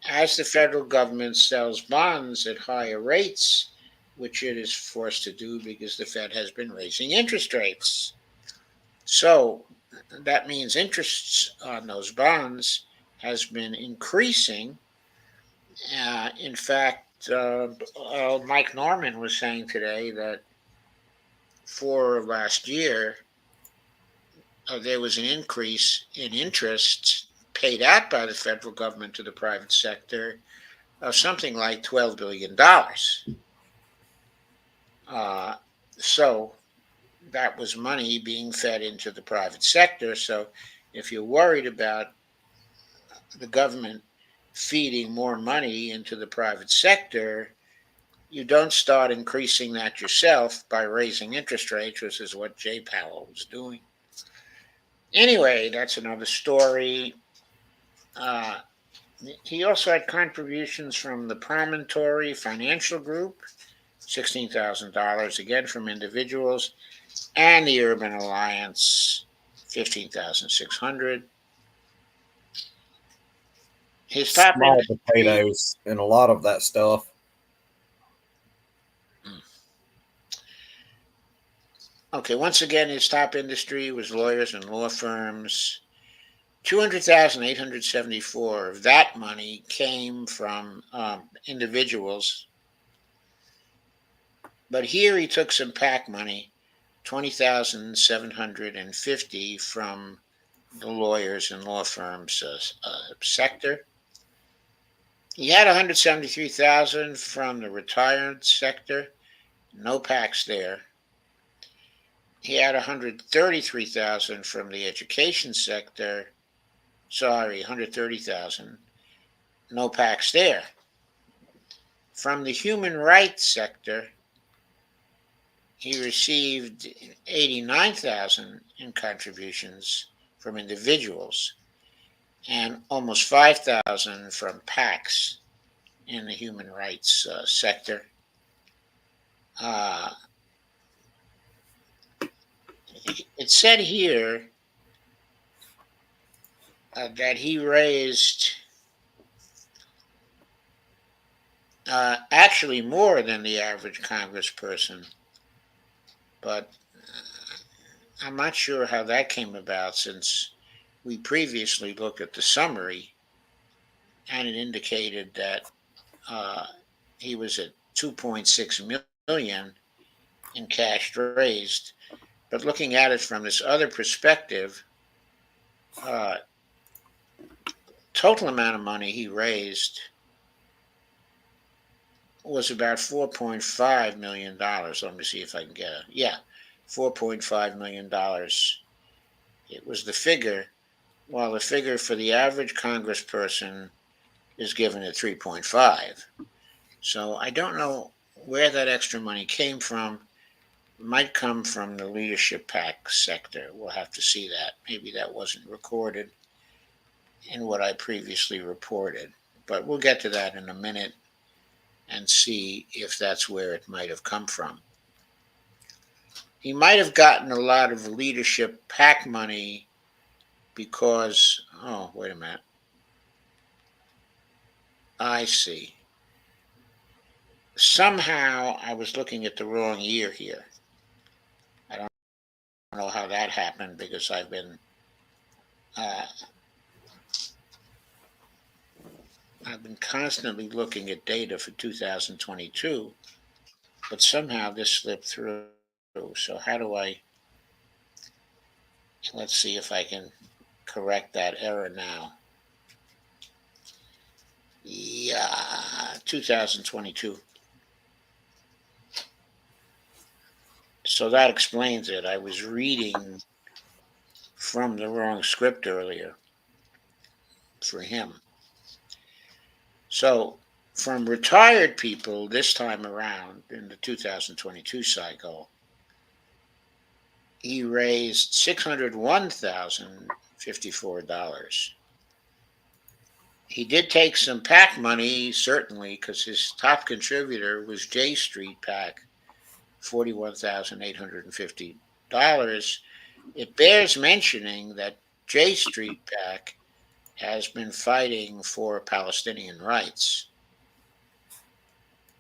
B: as the federal government sells bonds at higher rates, which it is forced to do because the Fed has been raising interest rates. So that means interest on those bonds has been increasing. In fact, Mike Norman was saying today that for last year, there was an increase in interest paid out by the federal government to the private sector of something like $12 billion. So that was money being fed into the private sector. So if you're worried about the government feeding more money into the private sector, you don't start increasing that yourself by raising interest rates, which is what Jay Powell was doing. Anyway, that's another story. He also had contributions from the Promontory Financial Group, $16,000, again from individuals, and the Urban Alliance, $15,600. His top
A: Small
B: industry,
A: potatoes and a lot of that stuff.
B: Okay, once again, his top industry was lawyers and law firms. 200,874 of that money came from individuals. But here he took some PAC money, 20,750 from the lawyers and law firms sector. He had 173,000 from the retired sector, no PACs there. He had 133,000 from the education sector. 130,000. No PACs there. From the human rights sector, he received 89,000 in contributions from individuals and almost 5,000 from PACs. in the human rights sector. It said here that he raised actually more than the average congressperson, but I'm not sure how that came about since we previously looked at the summary and it indicated that he was at 2.6 million in cash raised. But looking at it from this other perspective, uh, total amount of money he raised was about $4.5 million. Let me see if I can get it. Yeah, $4.5 million. It was the figure, while the figure for the average congressperson is given at 3.5. So I don't know where that extra money came from. It might come from the leadership PAC sector. We'll have to see that. Maybe that wasn't recorded in what I previously reported. But we'll get to that in a minute and see if that's where it might have come from. He might have gotten a lot of leadership PAC money because, oh, wait a minute. I see. Somehow I was looking at the wrong year here. I don't know how that happened because I've been constantly looking at data for 2022, but somehow this slipped through. So how do I? Let's see if I can correct that error now. Yeah, 2022. So that explains it. I was reading from the wrong script earlier for him. So from retired people this time around in the 2022 cycle, he raised $601,054. He did take some PAC money, certainly, because his top contributor was J Street PAC, $41,850. It bears mentioning that J Street PAC has been fighting for Palestinian rights.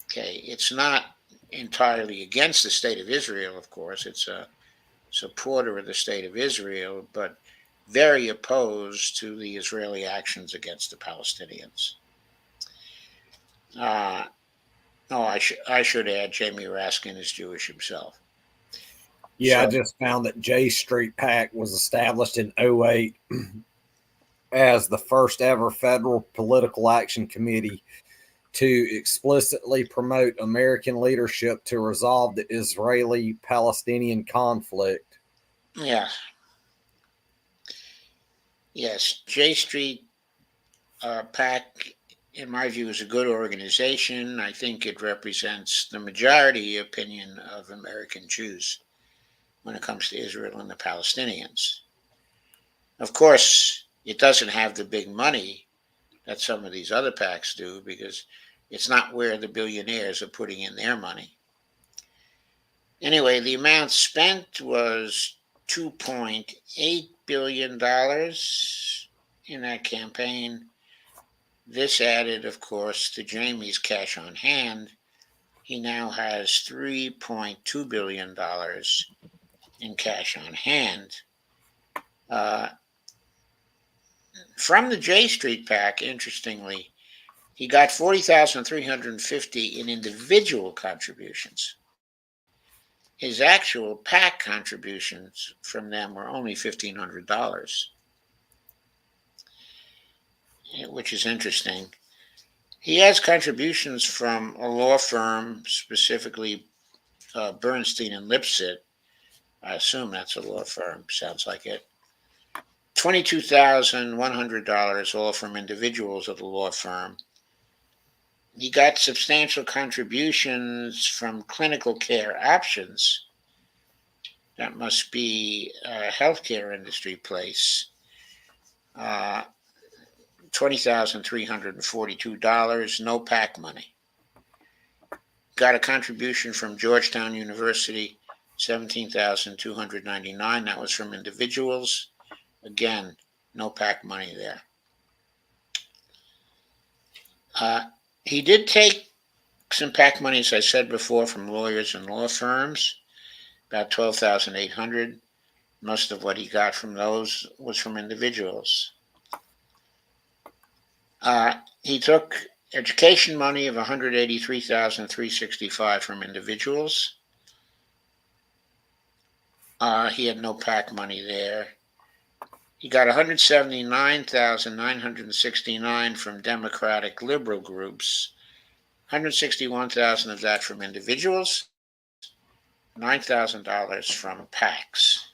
B: Okay, it's not entirely against the state of Israel, of course. It's a supporter of the state of Israel, but very opposed to the Israeli actions against the Palestinians. I should add, Jamie Raskin is Jewish himself.
A: Yeah, so, I just found that J Street PAC was established in 2008 as the first ever federal political action committee to explicitly promote American leadership to resolve the Israeli-Palestinian conflict.
B: Yeah. Yes, J Street PAC, in my view, is a good organization. I think it represents the majority opinion of American Jews when it comes to Israel and the Palestinians. Of course, it doesn't have the big money that some of these other PACs do because it's not where the billionaires are putting in their money. Anyway, the amount spent was $2.8 billion in that campaign. This added, of course, to Jamie's cash on hand. He now has $3.2 billion in cash on hand. From the J Street PAC, interestingly, he got $40,350 in individual contributions. His actual PAC contributions from them were only $1,500, which is interesting. He has contributions from a law firm, specifically Bernstein and Lipset. I assume that's a law firm. Sounds like it. $22,100 all from individuals of the law firm. He got substantial contributions from Clinical Care Options. That must be a healthcare industry place. $20,342, no PAC money. Got a contribution from Georgetown University, $17,299. That was from individuals. Again, no PAC money there. He did take some PAC money, as I said before, from lawyers and law firms, about $12,800. Most of what he got from those was from individuals. He took education money of $183,365 from individuals. He had no PAC money there. He got $179,969 from Democratic liberal groups, $161,000 of that from individuals, $9,000 from PACs.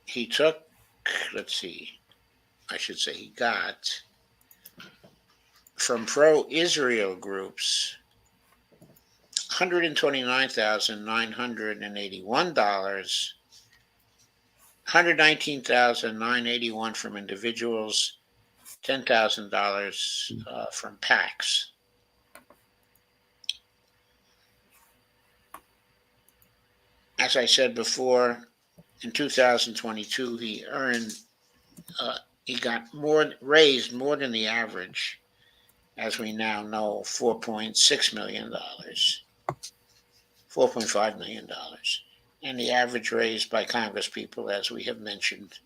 B: He took, he got from pro-Israel groups $129,981, $119,981 from individuals, $10,000 from PACs. As I said before, in 2022, he raised more than the average, as we now know, $4.6 million, $4.5 million. And the average raised by Congress people, as we have mentioned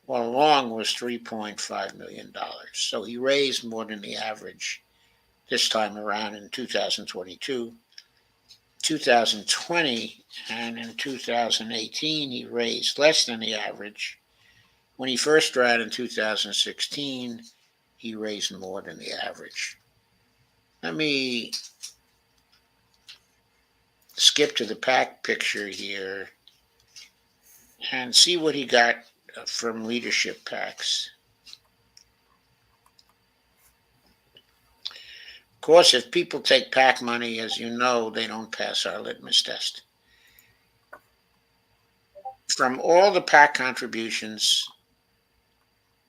B: all along, was $3.5 million. So he raised more than the average this time around in 2022. 2020 and in 2018, he raised less than the average. When he first ran in 2016, he raised more than the average. Let me skip to the PAC picture here and see what he got from leadership PACs. Of course, if people take PAC money, as you know, they don't pass our litmus test. From all the PAC contributions,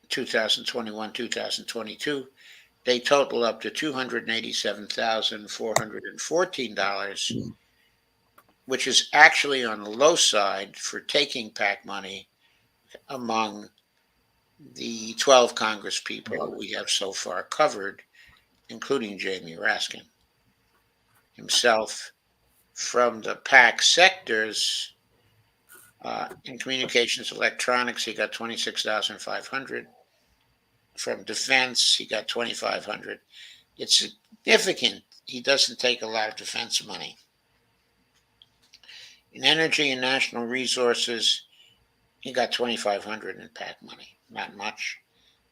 B: 2021, 2022, they total up to $287,414, which is actually on the low side for taking PAC money among the 12 Congress people we have so far covered, including Jamie Raskin himself. From the PAC sectors, in communications electronics, he got $26,500. From defense, he got $2,500. It's significant. He doesn't take a lot of defense money. In energy and national resources, he got $2,500 in PAC money. Not much.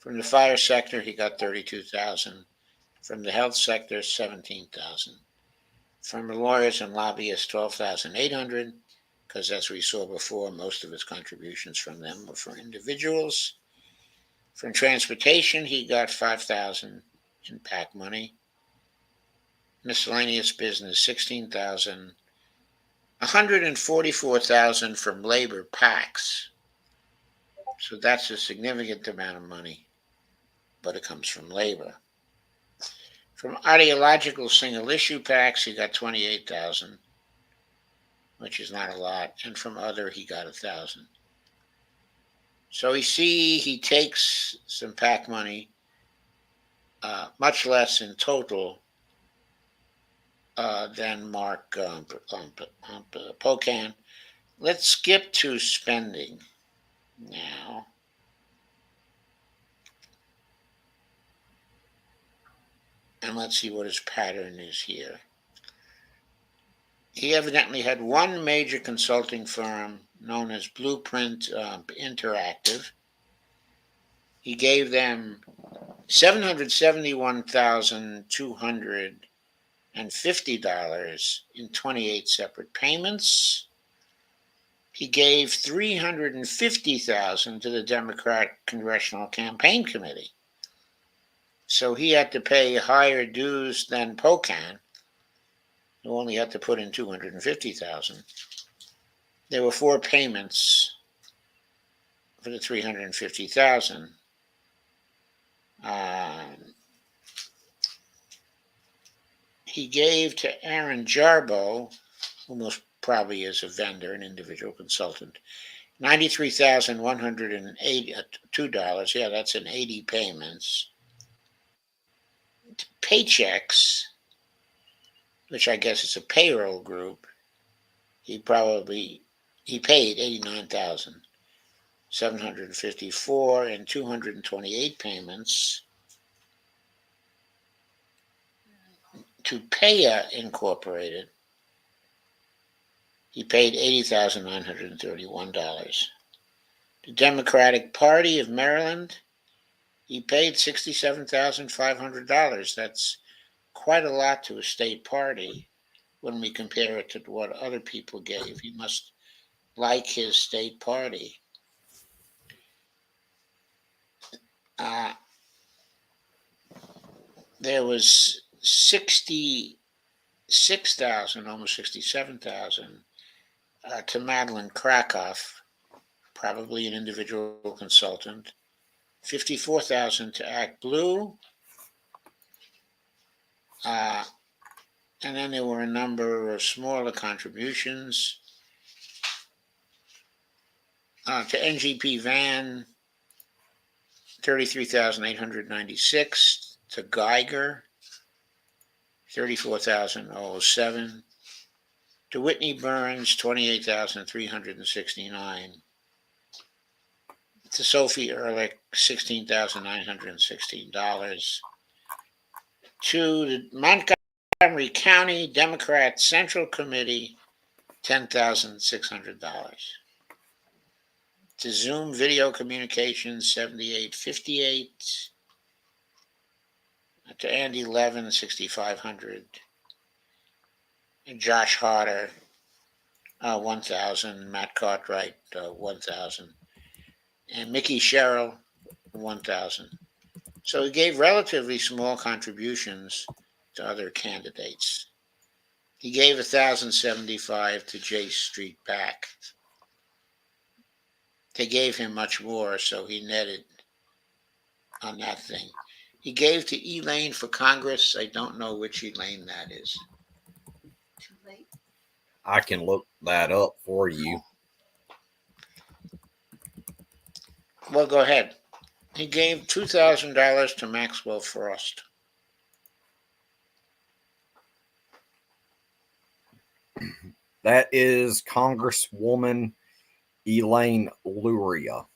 B: From the fire sector, he got $32,000. From the health sector, $17,000. From the lawyers and lobbyists, $12,800, because as we saw before, most of his contributions from them were for individuals. From transportation, he got $5,000 in PAC money. Miscellaneous business, $16,000. $144,000 from labor PACs. So that's a significant amount of money, but it comes from labor. From ideological single issue PACs, he got $28,000, which is not a lot. And from other, he got $1,000. So we see he takes some PAC money, much less in total than Mark Pocan. Let's skip to spending now. And let's see what his pattern is here. He evidently had one major consulting firm known as Blueprint Interactive. He gave them $771,250 in 28 separate payments. He gave $350,000 to the Democratic Congressional Campaign Committee. So he had to pay higher dues than Pocan, who only had to put in $250,000. There were 4 payments for the $350,000. He gave to Aaron Jarbo, who most probably is a vendor, an individual consultant, $93,182. Yeah, that's in 80 payments. Paychecks, which I guess is a payroll group, he paid 89,754 in 228 payments. To Paya Incorporated, he paid $80,931. The Democratic Party of Maryland, he paid $67,500. That's quite a lot to a state party when we compare it to what other people gave. He must like his state party. There was 66,000, almost 67,000, to Madeline Krakoff, probably an individual consultant. 54,000 to Act Blue. And then there were a number of smaller contributions. To NGP Van, 33,896. To Geiger, 34,007. To Whitney Burns, 28,369. To Sophie Ehrlich, $16,916. To the Montgomery County Democrat Central Committee, $10,600. To Zoom Video Communications, $78.58. To Andy Levin, $6,500. And Josh Harder, $1,000. Matt Cartwright, $1,000. And Mickey Sherrill, $1,000. So he gave relatively small contributions to other candidates. He gave $1,075 to J Street PAC. They gave him much more, so he netted on that thing. He gave to Elaine for Congress. I don't know which Elaine that is.
C: Too late.
A: I can look that up for you.
B: Well, go ahead. He gave $2,000 to Maxwell Frost.
A: That is Congresswoman Elaine Luria.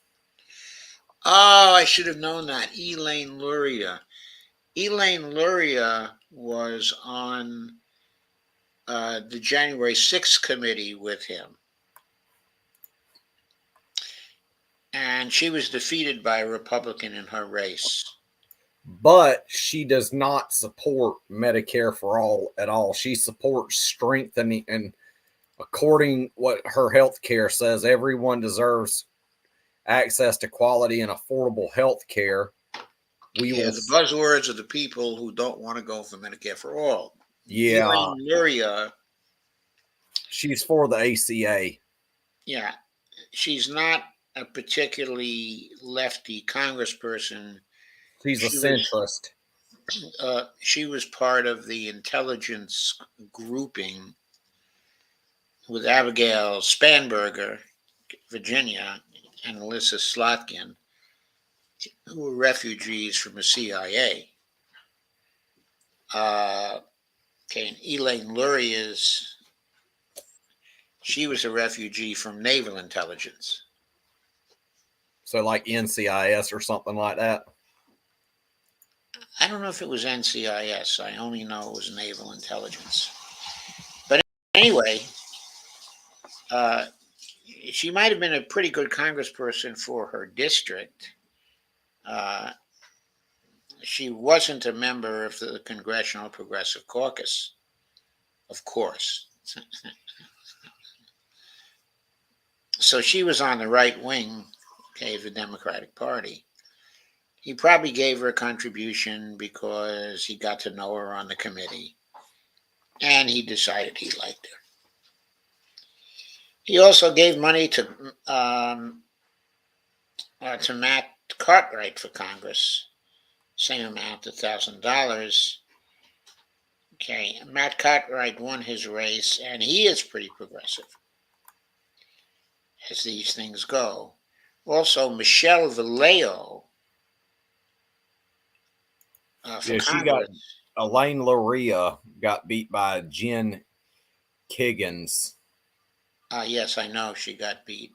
B: Oh, I should have known that. Elaine Luria. Elaine Luria was on the January 6th committee with him. And she was defeated by a Republican in her race.
A: But she does not support Medicare for all at all. She supports strengthening, and according what her health care says, everyone deserves access to quality and affordable health care.
B: The buzzwords are the people who don't want to go for Medicare for all.
A: Yeah.
B: Elaine Luria.
A: She's for the ACA.
B: Yeah. She's not a particularly lefty congressperson.
A: She's a centrist.
B: She was part of the intelligence grouping with Abigail Spanberger, Virginia, and Alyssa Slotkin, who were refugees from the CIA. And Elaine Luria's, she was a refugee from naval intelligence.
A: So like NCIS or something like that?
B: I don't know if it was NCIS. I only know it was naval intelligence. But anyway, she might have been a pretty good congressperson for her district. She wasn't a member of the Congressional Progressive Caucus, of course. So she was on the right wing, of the Democratic Party. He probably gave her a contribution because he got to know her on the committee, and he decided he liked her. He also gave money to Matt Cartwright for Congress, same amount, $1,000. Okay, Matt Cartwright won his race, and he is pretty progressive as these things go. Also, Michelle Vallejo for Congress.
A: Elaine Loria got beat by Jen Kiggins.
B: Yes, I know she got beat.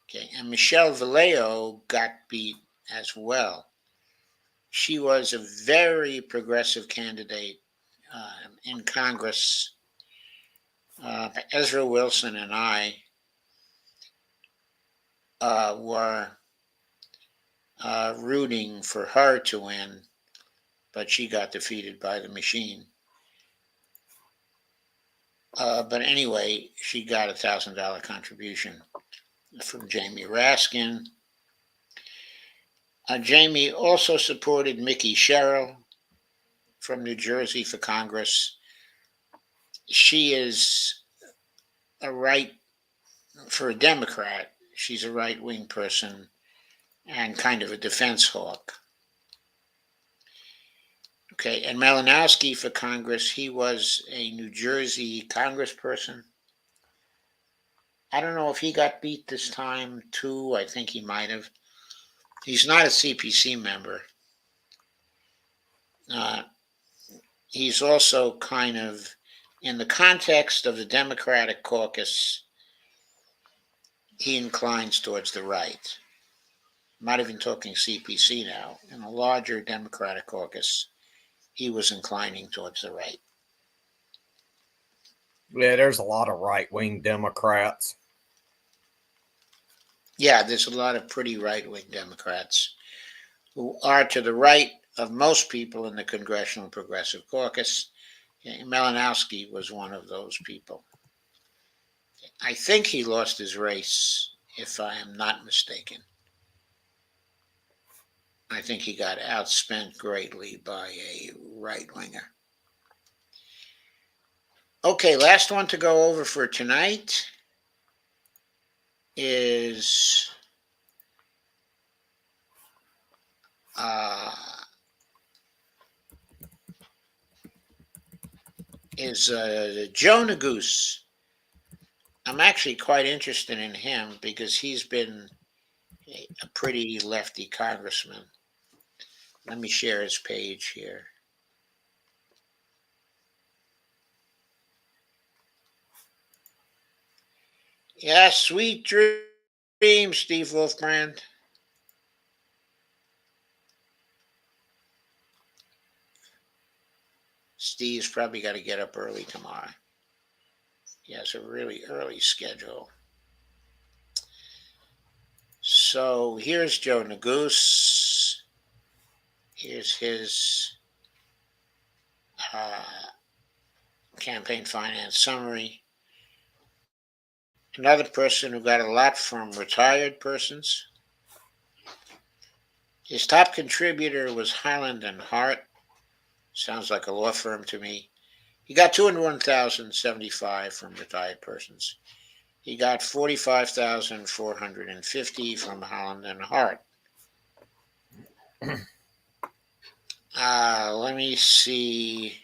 B: Okay, and Michelle Vallejo got beat as well. She was a very progressive candidate in Congress. Ezra Wilson and I were rooting for her to win, but she got defeated by the machine. But anyway, she got $1,000 contribution from Jamie Raskin. Jamie also supported Mickey Sherrill from New Jersey for Congress. She is for a Democrat, she's a right-wing person and kind of a defense hawk. Okay, and Malinowski for Congress, he was a New Jersey congressperson. I don't know if he got beat this time too. I think he might have. He's not a CPC member. He's also kind of, in the context of the Democratic caucus, he inclines towards the right. I'm not even talking CPC now. In a larger Democratic caucus, he was inclining towards the right.
A: Yeah, there's a lot of right-wing Democrats.
B: Yeah, there's a lot of pretty right-wing Democrats who are to the right of most people in the Congressional Progressive Caucus. Malinowski was one of those people. I think he lost his race, if I am not mistaken. I think he got outspent greatly by a right-winger. Okay, last one to go over for tonight is Joe Neguse. I'm actually quite interested in him because he's been a pretty lefty congressman. Let me share his page here. Yeah, sweet dreams, Steve Wolfbrand. Steve's probably got to get up early tomorrow. He has a really early schedule. So here's Joe Neguse. Here's his campaign finance summary. Another person who got a lot from retired persons. His top contributor was Highland and Hart. Sounds like a law firm to me. He got $201,075 from retired persons. He got $45,450 from Holland and Hart. Let me see.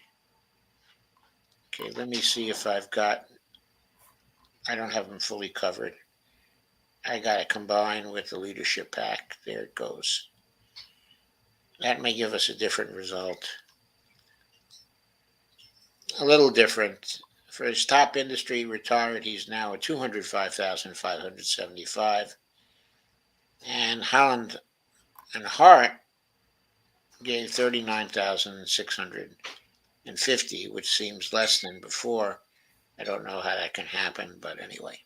B: Okay, let me see if I don't have them fully covered. I got to combine with the leadership pack. There it goes. That may give us a different result. A little different. For his top industry retired, he's now at $205,575. And Holland and Hart gave $39,650, which seems less than before. I don't know how that can happen, but anyway.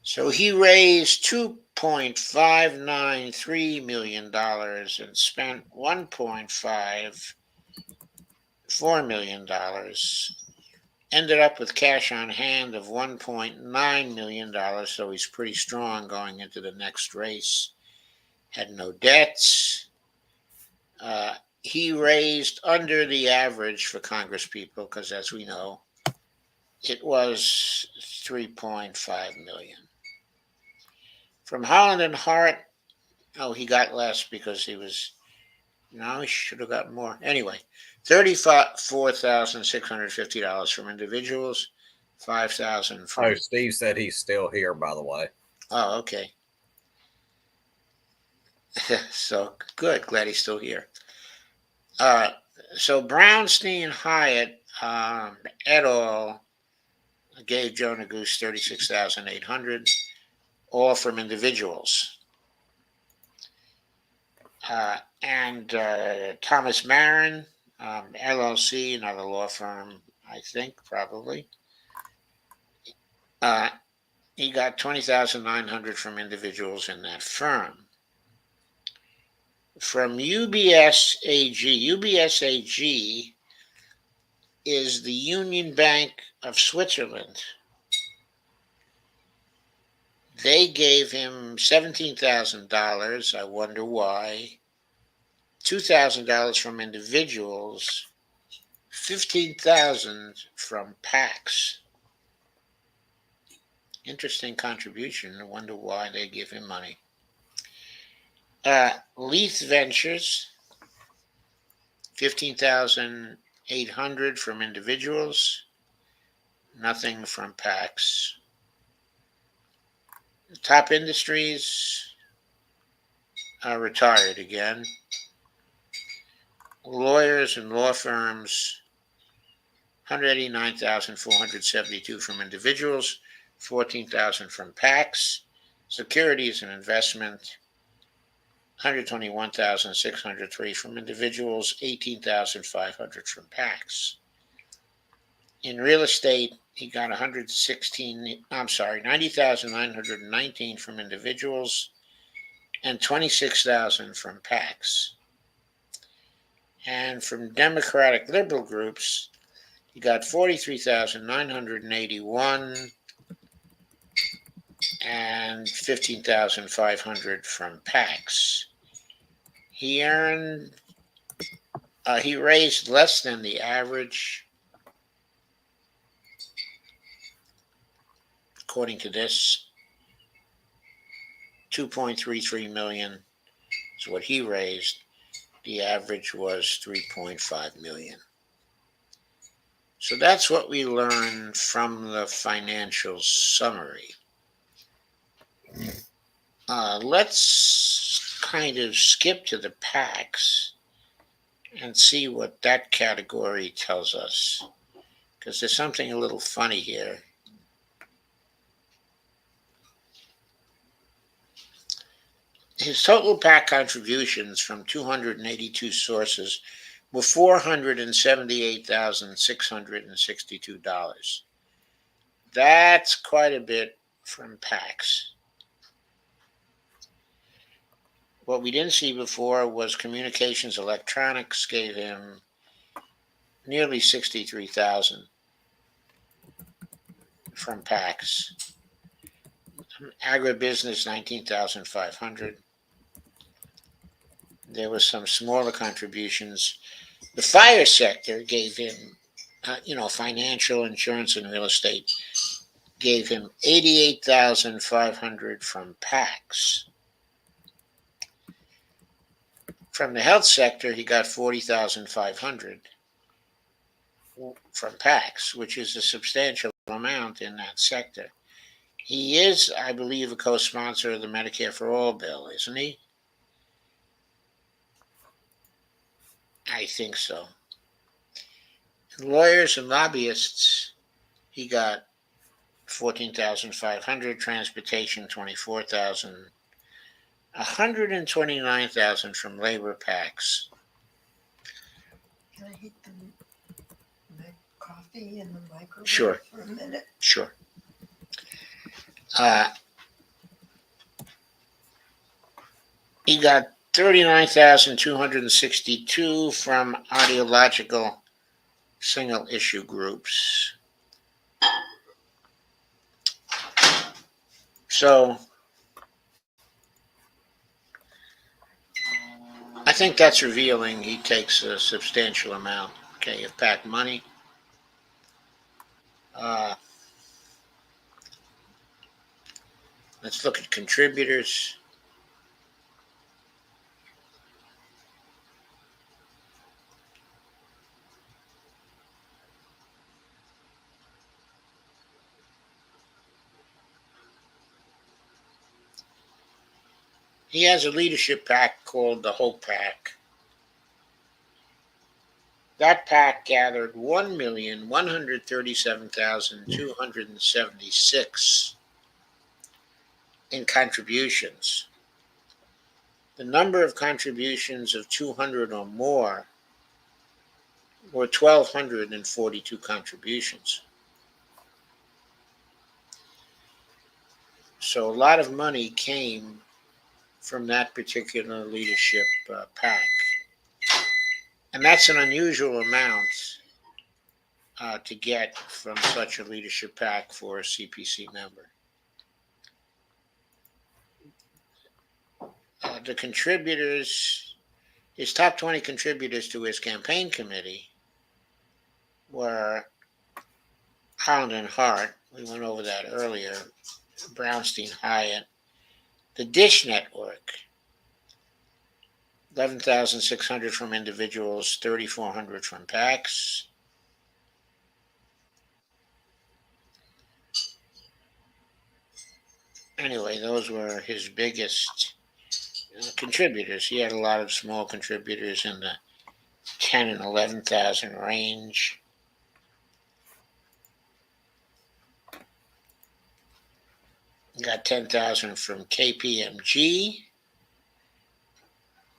B: So he raised $2.593 million and spent $1.54 million. Ended up with cash on hand of $1.9 million, so he's pretty strong going into the next race. Had no debts. He raised under the average for Congress people because, as we know, it was $3.5 million. From Holland and Hart, he got less because he was No, he should have gotten more. Anyway, $34,650 from individuals, $5,000 from.
A: Oh, Steve said he's still here, by the way.
B: Oh, okay. So good. Glad he's still here. So Brownstein Hyatt et al. Gave Joe Neguse $36,800, all from individuals. And Thomas Marin, LLC, another law firm, I think, probably. He got $20,900 from individuals in that firm. From UBS AG. UBS AG is the Union Bank of Switzerland. They gave him $17,000. I wonder why. $2,000 from individuals, $15,000 from PACs. Interesting contribution. I wonder why they give him money. Leith Ventures, $15,800 from individuals, nothing from PACs. Top Industries retired again. Lawyers and law firms, $189,472 from individuals, $14,000 from PACs. Securities and investment, $121,603 from individuals, $18,500 from PACs. In real estate, he got $90,919 from individuals and $26,000 from PACs. And from Democratic liberal groups, he got $43,981 and $15,500 from PACs. He raised less than the average. According to this, $2.33 million is what he raised. The average was $3.5 million. So that's what we learned from the financial summary. Let's kind of skip to the PACs and see what that category tells us, because there's something a little funny here. His total PAC contributions from 282 sources were $478,662. That's quite a bit from PACs. What we didn't see before was communications electronics gave him nearly $63,000 from PACs. Agribusiness, $19,500. There was some smaller contributions. The fire sector gave him, financial, insurance, and real estate, gave him $88,500 from PACs. From the health sector, he got $40,500 from PACs, which is a substantial amount in that sector. He is, I believe, a co-sponsor of the Medicare for All bill, isn't he? I think so. Lawyers and lobbyists, he got $14,500, transportation $24,000, $129,000 from labor PACs.
C: Can I heat my coffee in the microwave
B: Sure.
C: for a minute?
B: Sure. He got $39,262 from ideological single issue groups. So I think that's revealing he takes a substantial amount, of PAC money. Let's look at contributors. He has a leadership pack called the Hope Pack. That pack gathered 1,137,276 in contributions. The number of contributions of 200 or more were 1,242 contributions. So a lot of money came from that particular leadership pack. And that's an unusual amount to get from such a leadership pack for a CPC member. The contributors, his top 20 contributors to his campaign committee were Holland and Hart. We went over that earlier. Brownstein Hyatt. The Dish Network, 11,600 from individuals, 3,400 from PACs. Anyway, those were his biggest contributors. He had a lot of small contributors in the 10 and 11,000 range. Got 10,000 from KPMG,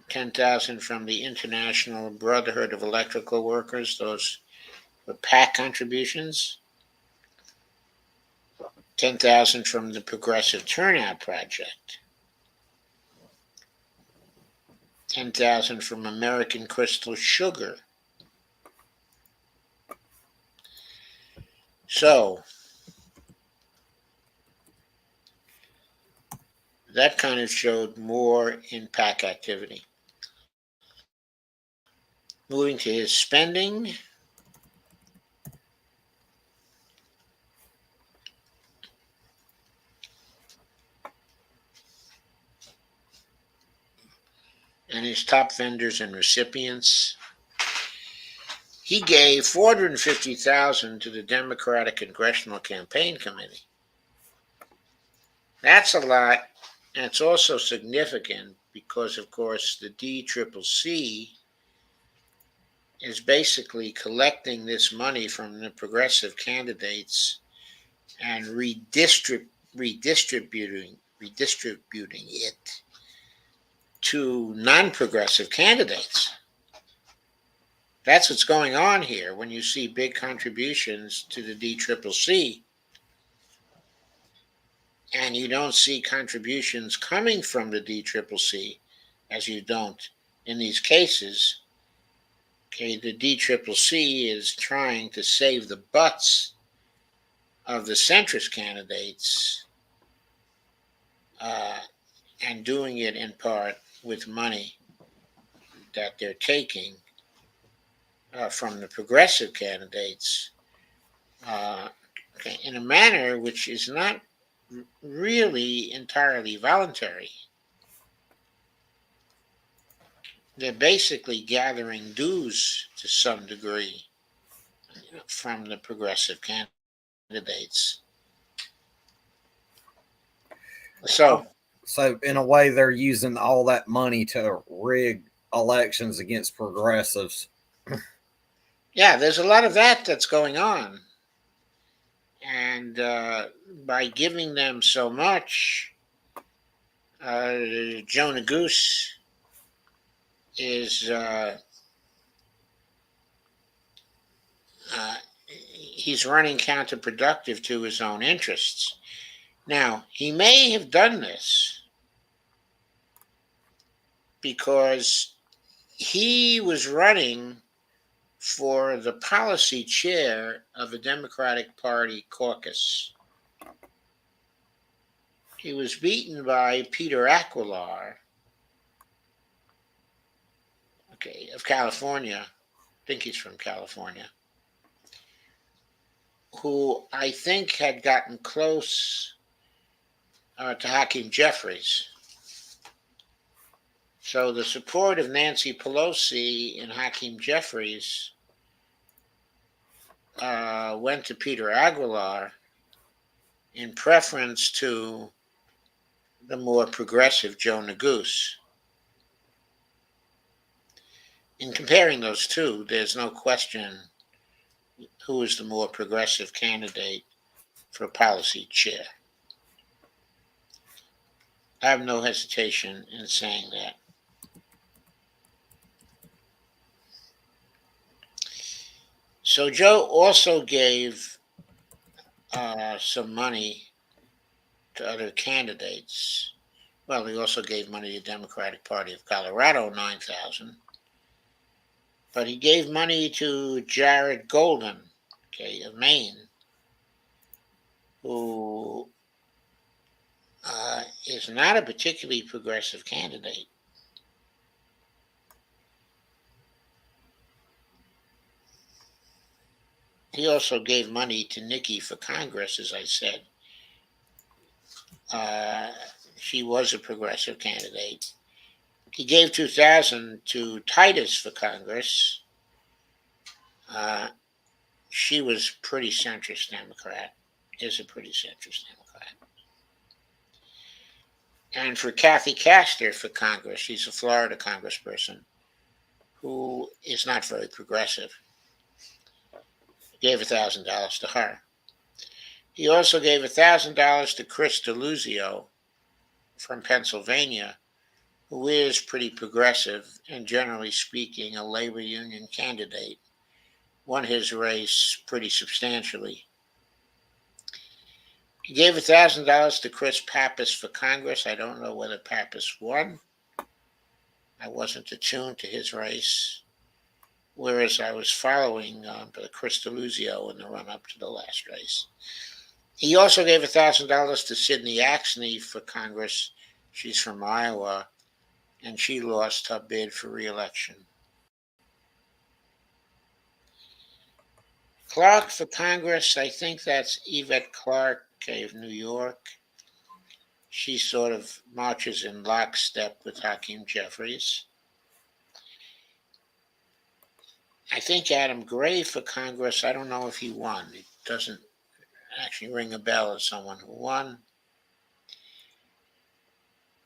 B: 10,000 from the International Brotherhood of Electrical Workers. Those were PAC contributions. 10,000 from the Progressive Turnout Project. 10,000 from American Crystal Sugar. So that kind of showed more in PAC activity. Moving to his spending. And his top vendors and recipients. He gave $450,000 to the Democratic Congressional Campaign Committee. That's a lot, and it's also significant because, of course, the DCCC is basically collecting this money from the progressive candidates and redistributing it to non-progressive candidates. That's what's going on here when you see big contributions to the DCCC and you don't see contributions coming from the DCCC, as you don't in these cases. Okay, the DCCC is trying to save the butts of the centrist candidates and doing it in part with money that they're taking from the progressive candidates in a manner which is not really entirely voluntary. They're basically gathering dues to some degree from the progressive candidates. So
A: in a way, they're using all that money to rig elections against progressives.
B: Yeah, there's a lot of that's going on. And by giving them so much, Joe Neguse is he's running counterproductive to his own interests. Now, he may have done this because he was running for the policy chair of a Democratic Party caucus. He was beaten by Peter Aquilar, of California. I think he's from California, who I think had gotten close to Hakeem Jeffries. So the support of Nancy Pelosi and Hakeem Jeffries went to Peter Aguilar in preference to the more progressive Joe Neguse. In comparing those two, there's no question who is the more progressive candidate for policy chair. I have no hesitation in saying that. So Joe also gave some money to other candidates. Well, he also gave money to the Democratic Party of Colorado, $9,000. But he gave money to Jared Golden, of Maine, who is not a particularly progressive candidate. He also gave money to Nikki for Congress, as I said. She was a progressive candidate. He gave $2,000 to Titus for Congress. She was pretty centrist Democrat, is a pretty centrist Democrat. And for Kathy Castor for Congress, she's a Florida congressperson who is not very progressive. He gave $1,000 to her. He also gave $1,000 to Chris DeLuzio from Pennsylvania, who is pretty progressive and, generally speaking, a labor union candidate. Won his race pretty substantially. He gave $1,000 to Chris Pappas for Congress. I don't know whether Pappas won. I wasn't attuned to his race, whereas I was following Chris DeLuzio in the run-up to the last race. He also gave $1,000 to Sidney Axney for Congress. She's from Iowa, and she lost her bid for re-election. Clark for Congress, I think that's Yvette Clark of New York. She sort of marches in lockstep with Hakeem Jeffries. I think Adam Gray for Congress, I don't know if he won. It doesn't actually ring a bell as someone who won.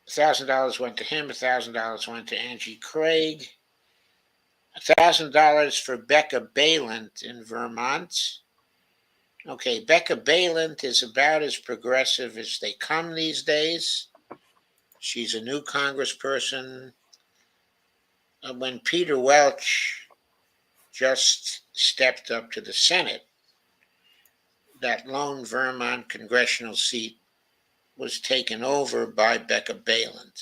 B: $1,000 went to him, $1,000 went to Angie Craig, $1,000 for Becca Balint in Vermont. Okay, Becca Balint is about as progressive as they come these days. She's a new congressperson. When Peter Welch just stepped up to the Senate, that lone Vermont congressional seat was taken over by Becca Balint.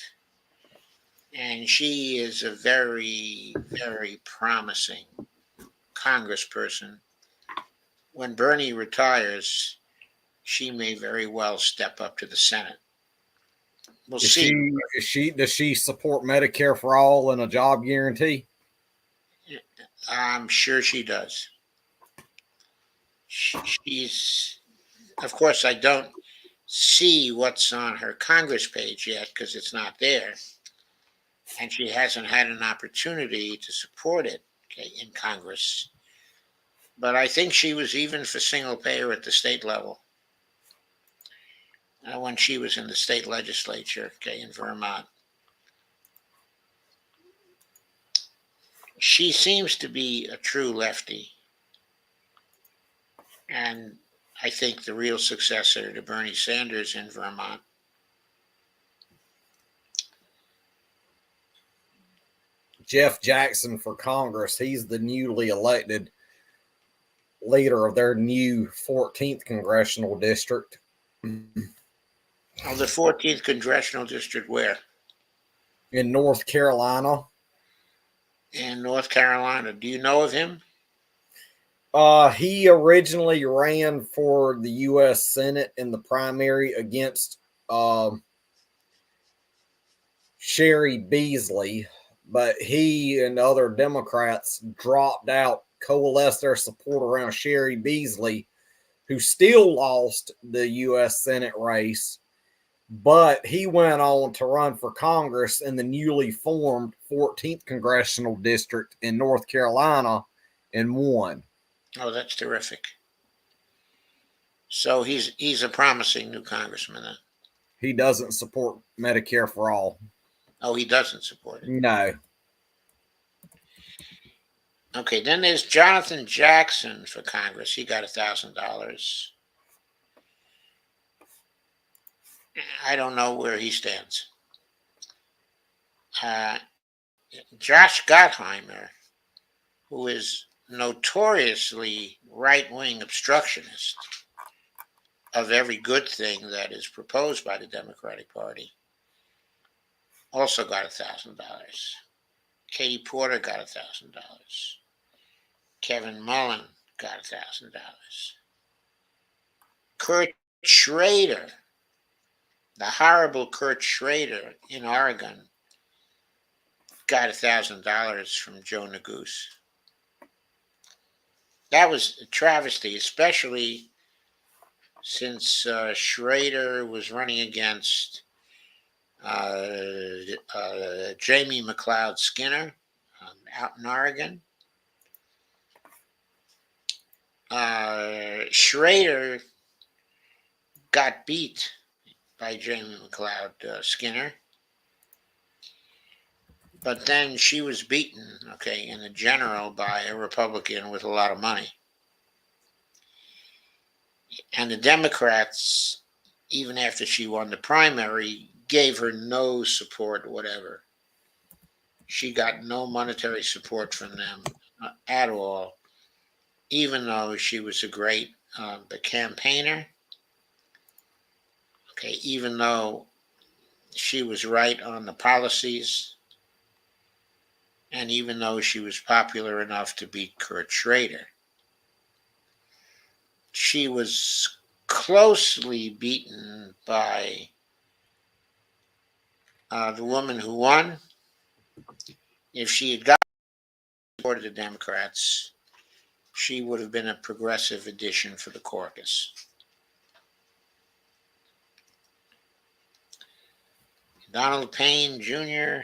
B: And she is a very, very promising congressperson. When Bernie retires, she may very well step up to the Senate. We'll see.
A: Does she support Medicare for all and a job guarantee?
B: I'm sure she does. She's, of course, I don't see what's on her Congress page yet because it's not there. And she hasn't had an opportunity to support it in Congress. But I think she was even for single payer at the state level when she was in the state legislature in Vermont. She seems to be a true lefty. And I think the real successor to Bernie Sanders in Vermont.
A: Jeff Jackson for Congress. He's the newly elected leader of their new 14th congressional district.
B: Oh, the 14th congressional district where?
A: In North Carolina.
B: In North Carolina. Do you know of him?
A: He originally ran for the U.S. Senate in the primary against Sherry Beasley, but he and other Democrats dropped out, coalesced their support around Sherry Beasley, who still lost the U.S. Senate race, but he went on to run for Congress in the newly formed 14th Congressional District in North Carolina and won.
B: Oh, that's terrific. So he's a promising new congressman then.
A: He doesn't support Medicare for all.
B: Oh, he doesn't support it.
A: No.
B: Okay, then there's Jonathan Jackson for Congress. He got $1,000. I don't know where he stands. Josh Gottheimer, who is notoriously right-wing obstructionist of every good thing that is proposed by the Democratic Party, also got $1,000. Katie Porter got $1,000. Kevin Mullen got $1,000. Kurt Schrader, the horrible Kurt Schrader in Oregon, got $1,000 from Joe Neguse. That was a travesty, especially since Schrader was running against Jamie McLeod Skinner out in Oregon. Schrader got beat by Jamie McLeod Skinner, but then she was beaten, in the general by a Republican with a lot of money. And the Democrats, even after she won the primary, gave her no support whatever. She got no monetary support from them at all, even though she was a great campaigner. Even though she was right on the policies, and even though she was popular enough to beat Kurt Schrader, she was closely beaten by the woman who won. If she had got support of the Democrats, she would have been a progressive addition for the caucus. Donald Payne Jr.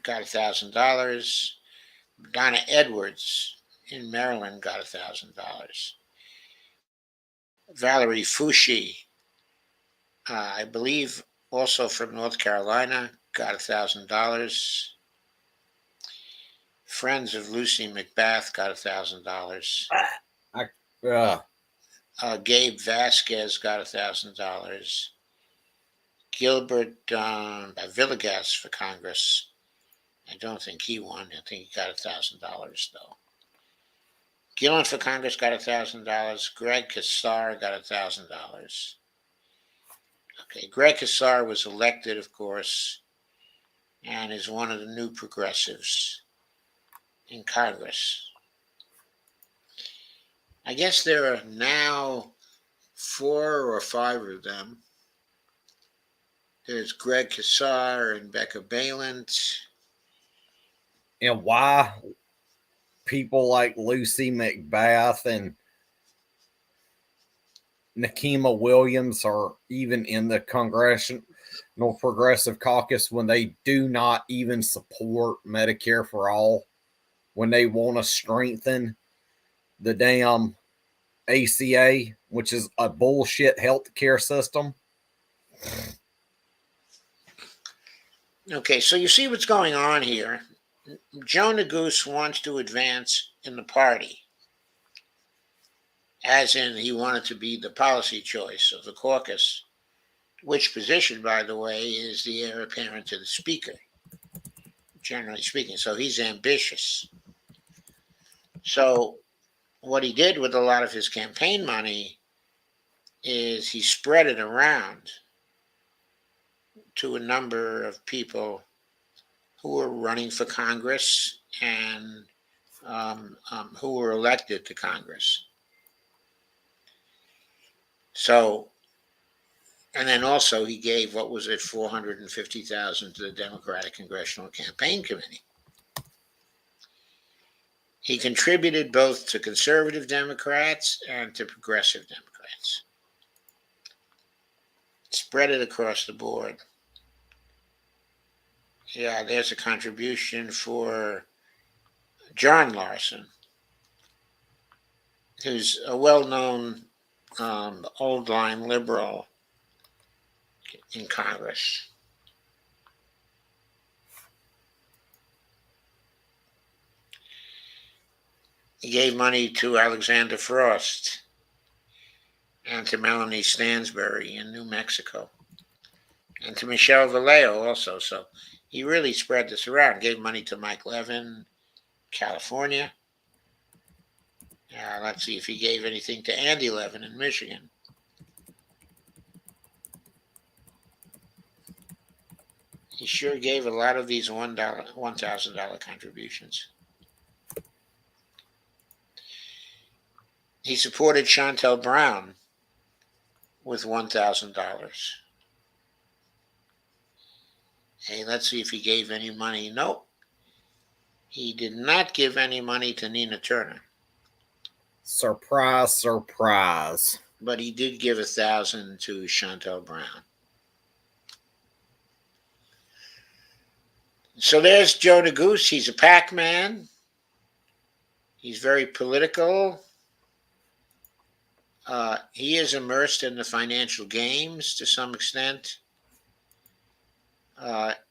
B: got $1,000. Donna Edwards in Maryland got $1,000. Valerie Foushee, I believe also from North Carolina, got $1,000. Friends of Lucy McBath got $1,000. Gabe Vasquez got $1,000. Gilbert Villegas for Congress. I don't think he won. I think he got $1,000 though. Gillen for Congress got $1,000. Greg Casar got $1,000. Greg Casar was elected, of course, and is one of the new progressives in Congress. I guess there are now 4 or 5 of them. There's Greg Casar and Becca Balint.
A: And why people like Lucy McBath and Nikema Williams are even in the Congressional Progressive Caucus when they do not even support Medicare for all, when they want to strengthen the damn ACA, which is a bullshit health care system.
B: Okay, so you see what's going on here. Joe Neguse wants to advance in the party, as in he wanted to be the policy choice of the caucus, which position, by the way, is the heir apparent to the speaker, generally speaking. So he's ambitious. So what he did with a lot of his campaign money is he spread it around to a number of people who were running for Congress and who were elected to Congress. So, and then also he gave, what was it, $450,000 to the Democratic Congressional Campaign Committee. He contributed both to conservative Democrats and to progressive Democrats. Spread it across the board. Yeah, there's a contribution for John Larson, who's a well-known old-line liberal. in Congress. He gave money to Alexander Frost and to Melanie Stansbury in New Mexico, and to Michelle Vallejo also. So he really spread this around. Gave money to Mike Levin, California. Let's see if he gave anything to Andy Levin in Michigan. He sure gave a lot of these $1,000 contributions. He supported Chantel Brown with $1,000. Hey, let's see if he gave any money. Nope. He did not give any money to Nina Turner.
A: Surprise, surprise.
B: But he did give $1,000 to Chantel Brown. So there's Joe Neguse. He's a PAC man. He's very political. He is immersed in the financial games to some extent.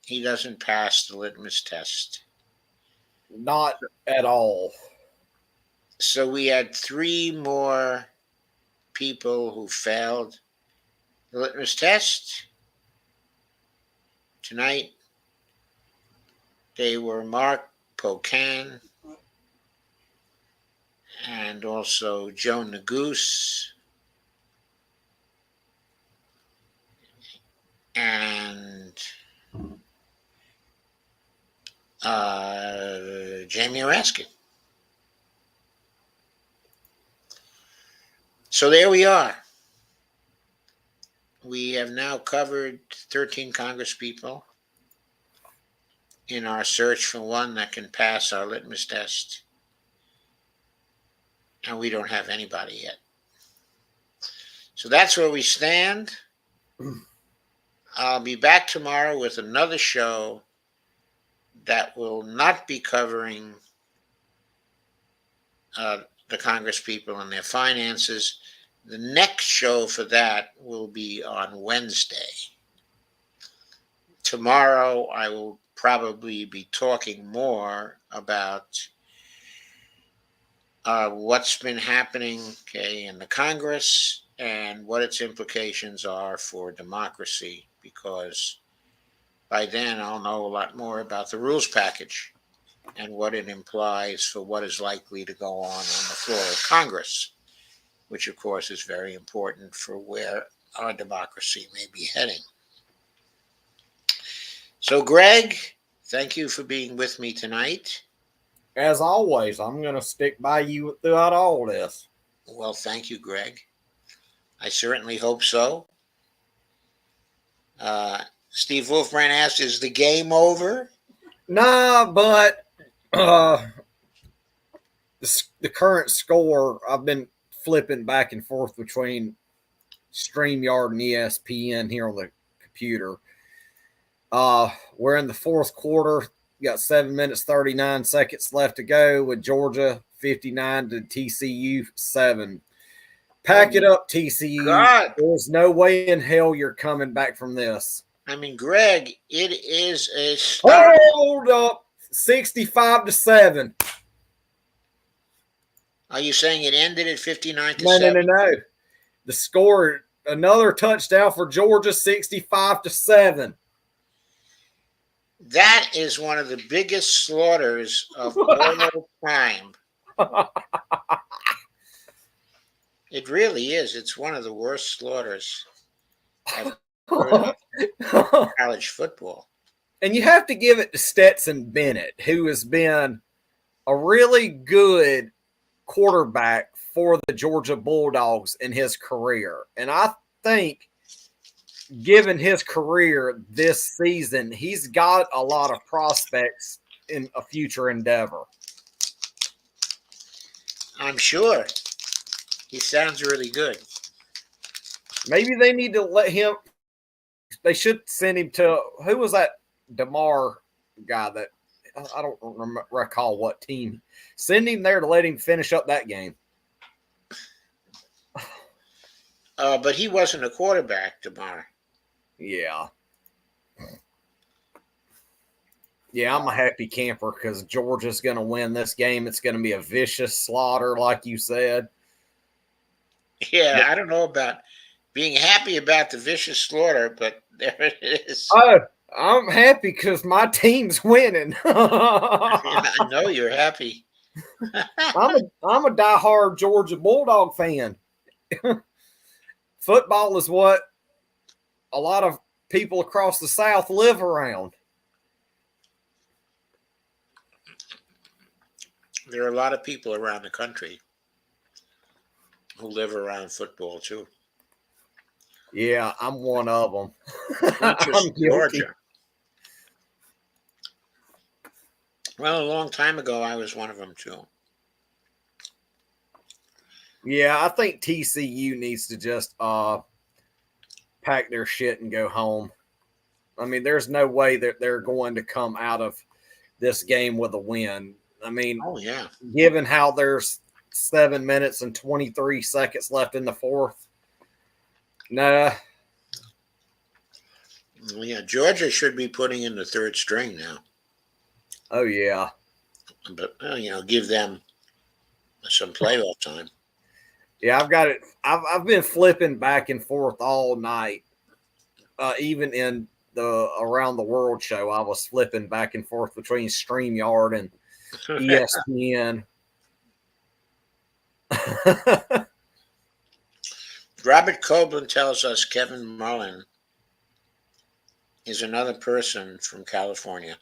B: He doesn't pass the litmus test.
A: Not at all.
B: So we had 3 more people who failed the litmus test tonight. They were Mark Pocan and also Joe Neguse and Jamie Raskin. So there we are. We have now covered 13 Congresspeople in our search for one that can pass our litmus test. And we don't have anybody yet. So that's where we stand. I'll be back tomorrow with another show that will not be covering the Congresspeople and their finances. The next show for that will be on Wednesday. Tomorrow, I will probably be talking more about what's been happening, in the Congress and what its implications are for democracy, because by then I'll know a lot more about the rules package and what it implies for what is likely to go on the floor of Congress, which of course is very important for where our democracy may be heading. So Greg, thank you for being with me tonight.
A: As always, I'm going to stick by you throughout all this.
B: Well, thank you, Greg. I certainly hope so. Steve Wolfbrand asked, is the game over?
A: Nah, but the current score, I've been flipping back and forth between StreamYard and ESPN here on the computer. We're in the fourth quarter. We got 7 minutes, 39 seconds left to go with Georgia 59 to TCU 7. Pack it up, TCU.
B: God.
A: There's no way in hell you're coming back from this.
B: I mean, Greg, it is a start.
A: Hold up. 65 to 7.
B: Are you saying it ended at 59 to 7?
A: No. The score, another touchdown for Georgia, 65 to 7.
B: That is one of the biggest slaughters of all time. It really is. It's one of the worst slaughters I've heard of college football.
A: And you have to give it to Stetson Bennett, who has been a really good quarterback for the Georgia Bulldogs in his career. And I think, given his career this season, he's got a lot of prospects in a future endeavor.
B: I'm sure. He sounds really good.
A: Maybe they need to let him – they should send him to – who was that DeMar guy that – I don't recall what team. Send him there to let him finish up that game.
B: But he wasn't a quarterback, DeMar.
A: Yeah. Yeah, I'm a happy camper because Georgia's going to win this game. It's going to be a vicious slaughter, like you said.
B: Yeah, I don't know about being happy about the vicious slaughter, but there it is.
A: Oh, I'm happy because my team's winning.
B: I know you're happy.
A: I'm a diehard Georgia Bulldog fan. Football is what a lot of people across the South live around.
B: There are a lot of people around the country who live around football too.
A: Yeah, I'm one of them.
B: Not
A: I'm
B: just
A: guilty.
B: Georgia. Well, a long time ago, I was one of them too.
A: Yeah, I think TCU needs to just pack their shit and go home. I mean, there's no way that they're going to come out of this game with a win. I mean,
B: Oh yeah,
A: given how there's 7 minutes and 23 seconds left in the fourth, nah.
B: yeah. Georgia should be putting in the third string now,
A: Oh yeah,
B: but give them some playoff time.
A: yeah. I've got it. I've been flipping back and forth all night. Even in the Around the World show, I was flipping back and forth between StreamYard and ESPN.
B: Robert Copeland tells us Kevin Mullen is another person from California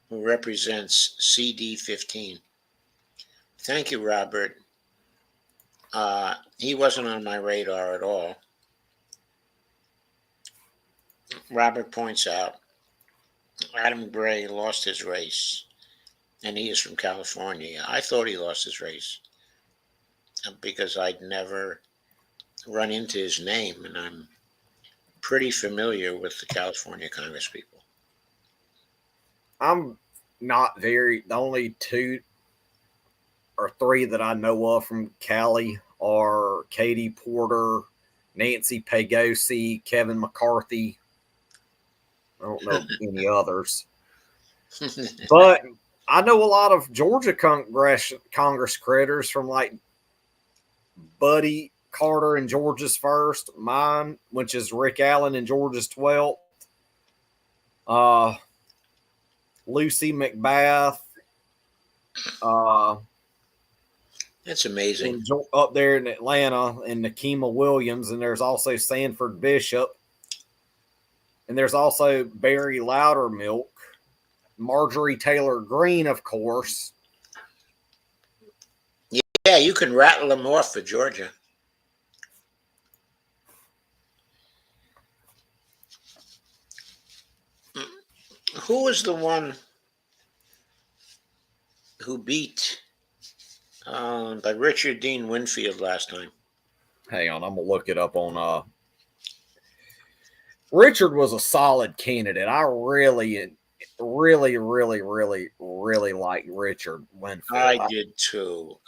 B: who represents CD15. Thank you, Robert. He wasn't on my radar at all. Robert points out Adam Gray lost his race, and he is from California. I thought he lost his race because I'd never run into his name, and I'm pretty familiar with the California Congress people.
A: I'm not very. The only 2 or 3 that I know of from Cali are Katie Porter, Nancy Pegosi, Kevin McCarthy. I don't know any others. But I know a lot of Georgia Congress critters from like Buddy Carter in Georgia's first, mine, which is Rick Allen in Georgia's 12th, Lucy McBath,
B: That's amazing.
A: up there in Atlanta, and Nakima Williams, and there's also Sanford Bishop, and there's also Barry Loudermilk, Marjorie Taylor Greene, of course.
B: Yeah, you can rattle them off for Georgia. Who was the one who beat by Richard Dean Winfield last time?
A: Hang on, I'm gonna look it up on. Richard was a solid candidate. I really like Richard Winfield.
B: I did too.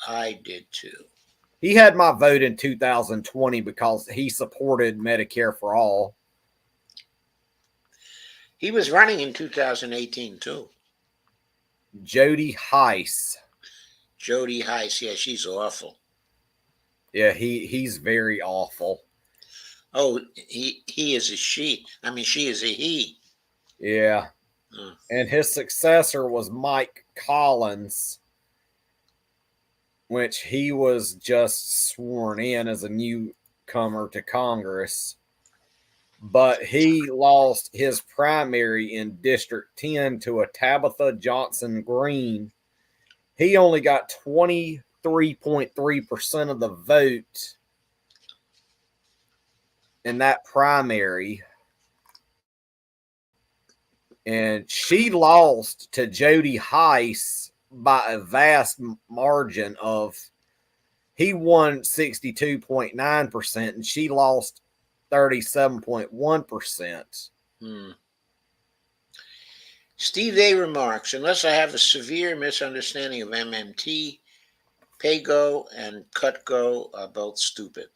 A: He had my vote in 2020 because he supported Medicare for all.
B: He was running in 2018 too.
A: Jody Heiss.
B: Jody Heiss, yeah, she's awful.
A: Yeah, he's very awful.
B: Oh, he is a she. I mean, she is a he.
A: Yeah. And his successor was Mike Collins, which he was just sworn in as a newcomer to Congress. But he lost his primary in District 10 to a Tabitha Johnson Green. He only got 23.3% of the vote in that primary. And she lost to Jody Heiss by a vast margin of, he won 62.9% and she lost 37.1%.
B: Steve A remarks, unless I have a severe misunderstanding of MMT, Paygo and Cutgo are both stupid.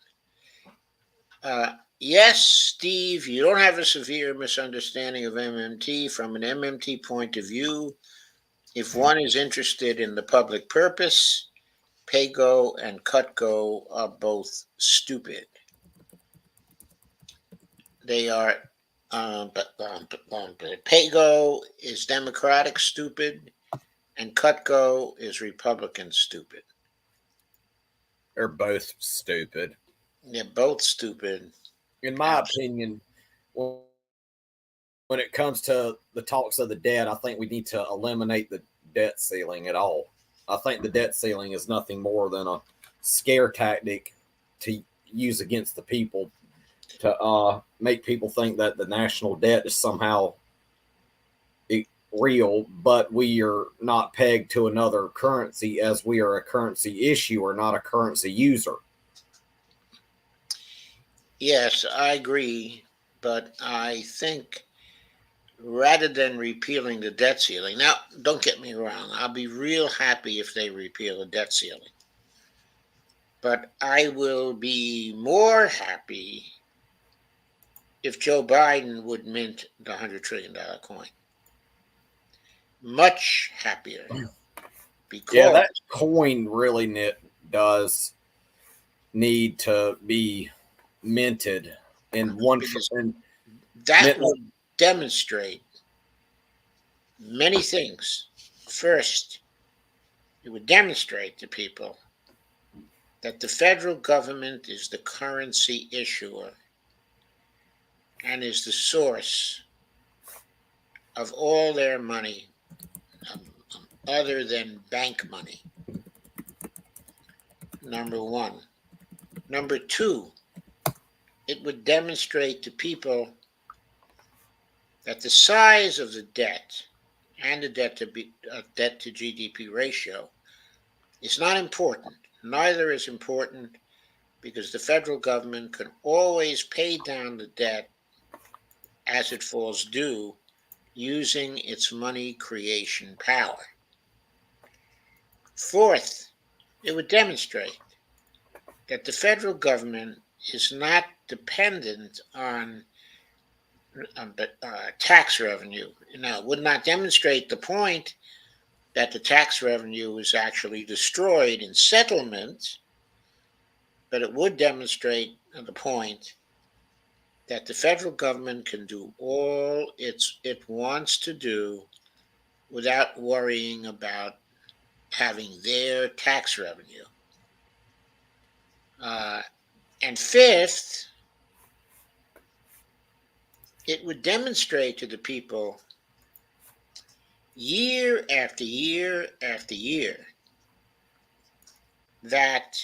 B: Yes, Steve, you don't have a severe misunderstanding of MMT. From an MMT point of view, if one is interested in the public purpose, pay-go and cut-go are both stupid. They are, pay-go is Democratic stupid, and cut-go is Republican stupid.
A: They're both stupid.
B: They're both stupid.
A: In my opinion, when it comes to the talks of the debt, I think we need to eliminate the debt ceiling at all. I think the debt ceiling is nothing more than a scare tactic to use against the people to make people think that the national debt is somehow real, but we are not pegged to another currency, as we are a currency issuer, not a currency user.
B: Yes, I agree, but I think rather than repealing the debt ceiling, now don't get me wrong, I'll be real happy if they repeal the debt ceiling. But I will be more happy if Joe Biden would mint the $100 trillion coin. Much happier. Because
A: that coin really does need to be minted in one.
B: That would demonstrate many things. First, it would demonstrate to people that the federal government is the currency issuer and is the source of all their money other than bank money. Number one. Number two, it would demonstrate to people that the size of the debt and the debt to GDP ratio is not important. Neither is important because the federal government can always pay down the debt as it falls due using its money creation power. Fourth, it would demonstrate that the federal government is not dependent on tax revenue. Now, it would not demonstrate the point that the tax revenue is actually destroyed in settlement, but it would demonstrate the point that the federal government can do all it wants to do without worrying about having their tax revenue. And fifth, it would demonstrate to the people year after year after year that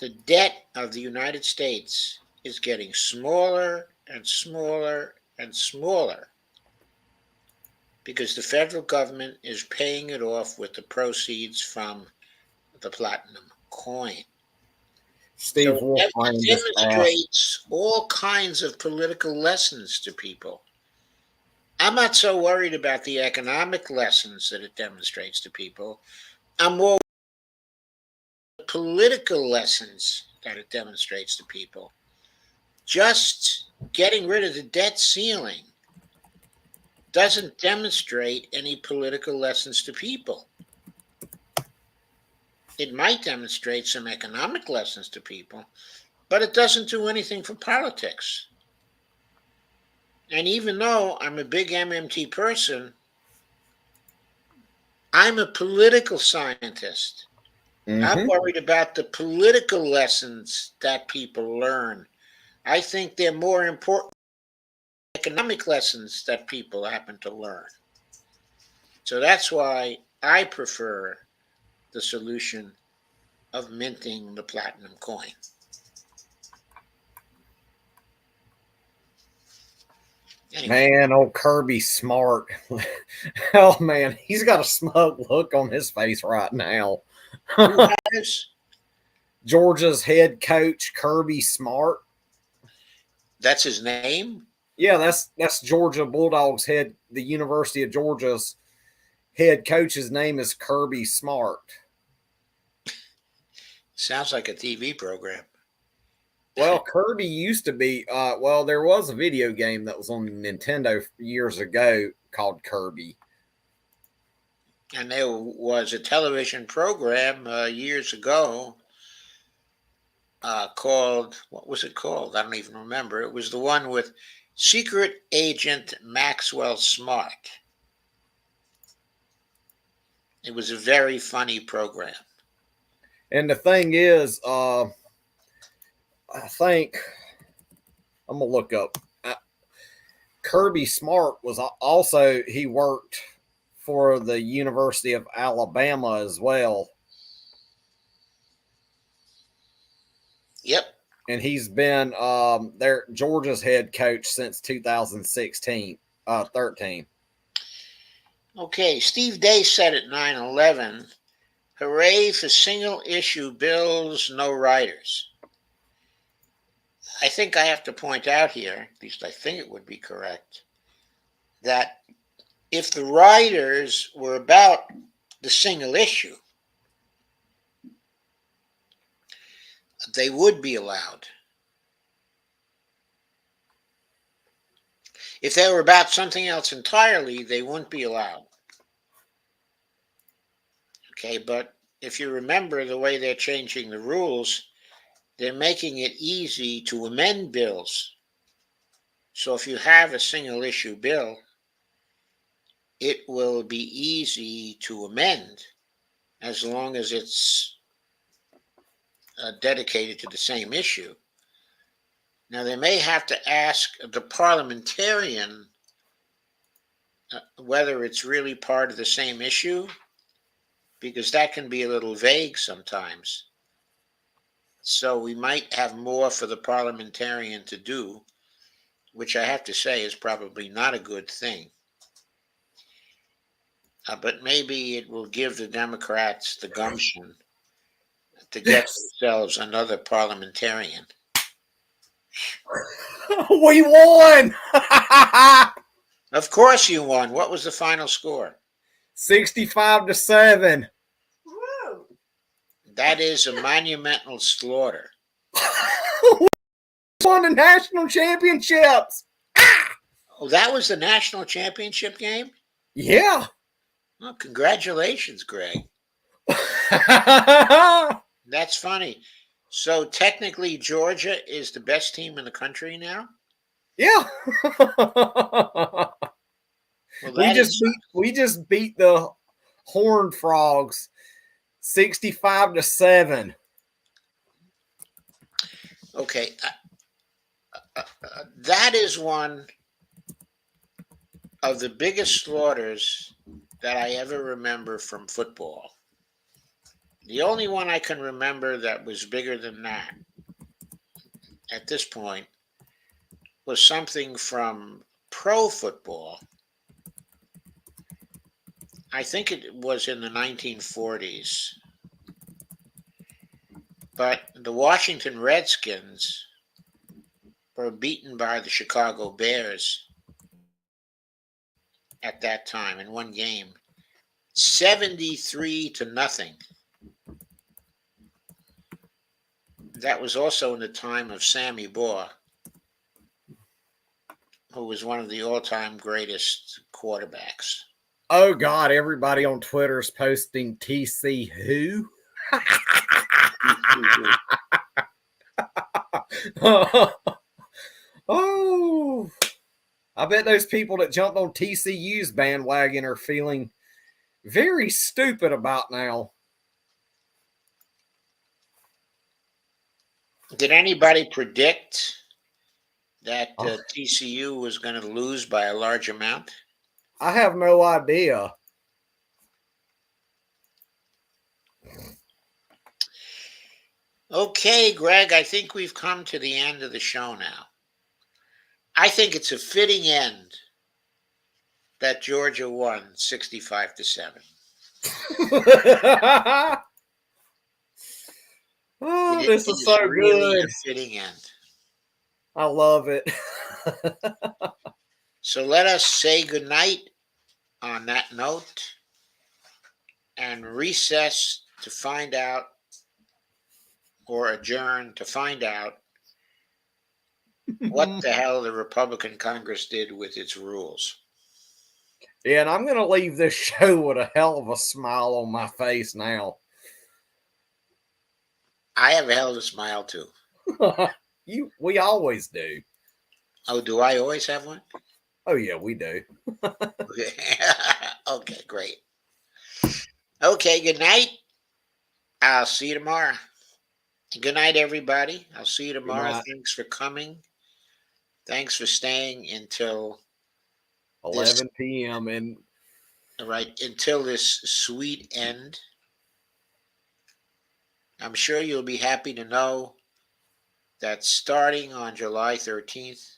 B: the debt of the United States is getting smaller and smaller and smaller because the federal government is paying it off with the proceeds from the platinum coin.
A: Steve
B: So
A: Wolf
B: it demonstrates all kinds of political lessons to people. I'm not so worried about the economic lessons that it demonstrates to people. I'm more the political lessons that it demonstrates to people. Just getting rid of the debt ceiling doesn't demonstrate any political lessons to people. It might demonstrate some economic lessons to people, but it doesn't do anything for politics. And even though I'm a big MMT person, I'm a political scientist. I'm worried about the political lessons that people learn. I think they're more important than economic lessons that people happen to learn. So that's why I prefer the solution of minting the platinum coin.
A: Anyway. Man, old Kirby Smart. Oh, man, he's got a smug look on his face right now.
B: Who has?
A: Georgia's head coach, Kirby Smart.
B: That's his name?
A: Yeah, that's Georgia Bulldogs head, the University of Georgia's head coach's name is Kirby Smart.
B: Sounds like a TV program.
A: Well, Kirby used to be. Well, there was a video game that was on Nintendo years ago called Kirby.
B: And there was a television program years ago called, what was it called? I don't even remember. It was the one with Secret Agent Maxwell Smart. It was a very funny program.
A: And the thing is, I think I'm gonna look up. Kirby Smart was also, he worked for the University of Alabama as well.
B: Yep.
A: And he's been their Georgia's head coach since 2016, 13.
B: Okay, Steve Day said at 9/11, hooray for single issue bills, no riders. I think I have to point out here, at least I think it would be correct, that if the riders were about the single issue, they would be allowed. If they were about something else entirely, they wouldn't be allowed. Okay, but if you remember the way they're changing the rules, they're making it easy to amend bills. So if you have a single issue bill, it will be easy to amend as long as it's dedicated to the same issue. Now, they may have to ask the parliamentarian whether it's really part of the same issue, because that can be a little vague sometimes. So we might have more for the parliamentarian to do, which I have to say is probably not a good thing. But maybe it will give the Democrats the gumption to get themselves another parliamentarian.
A: We won!
B: Of course you won. What was the final score?
A: 65-7.
C: Whoa.
B: That is a monumental slaughter.
A: Won the national championships.
B: Oh, that was the national championship game?
A: Yeah.
B: Well, congratulations, Greg. That's funny. So technically, Georgia is the best team in the country now?
A: Yeah.
B: Well,
A: we just beat the Horned Frogs 65-7.
B: Okay. That is one of the biggest slaughters that I ever remember from football. The only one I can remember that was bigger than that at this point was something from pro football. I think it was in the 1940s. But the Washington Redskins were beaten by the Chicago Bears at that time in one game, 73-0. That was also in the time of Sammy Baugh, who was one of the all-time greatest quarterbacks.
A: Oh God, everybody on Twitter is posting TC who? Oh, I bet those people that jumped on TCU's bandwagon are feeling very stupid about now.
B: Did anybody predict that TCU was going to lose by a large amount?
A: I have no idea.
B: Okay, Greg, I think we've come to the end of the show now. I think it's a fitting end that Georgia won 65-7.
A: Oh, this is so
B: really
A: good.
B: A fitting end.
A: I love it.
B: So let us say goodnight on that note and recess to find out, or adjourn to find out, what the hell the Republican Congress did with its rules.
A: Yeah, and I'm going to leave this show with a hell of a smile on my face now.
B: I have a hell of a smile too.
A: We always do.
B: Oh, do I always have one?
A: Oh yeah, we do.
B: Okay, great. Okay, good night. I'll see you tomorrow. Good night, everybody. I'll see you tomorrow.
A: night.
B: Thanks for coming. Thanks for staying until
A: 11 p.m. and
B: until this sweet end. I'm sure you'll be happy to know that starting on July 13th,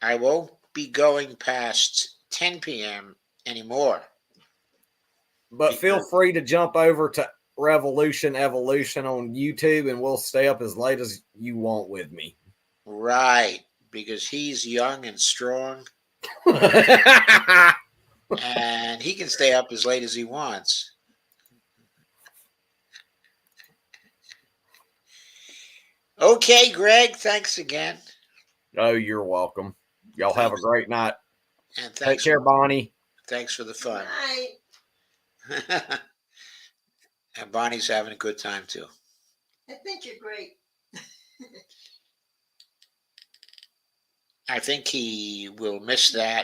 B: I won't be going past 10 p.m. anymore.
A: but feel free to jump over to Revolution Evolution on YouTube, and we'll stay up as late as you want with me.
B: Right, because he's young and strong, and he can stay up as late as he wants. Okay, Greg, thanks again.
A: Oh, you're welcome. Y'all have a great night.
B: And
A: Take care, Bonnie.
B: Thanks for the fun.
C: Night.
B: And Bonnie's having a good time too.
C: I think you're great.
B: I think he will miss that.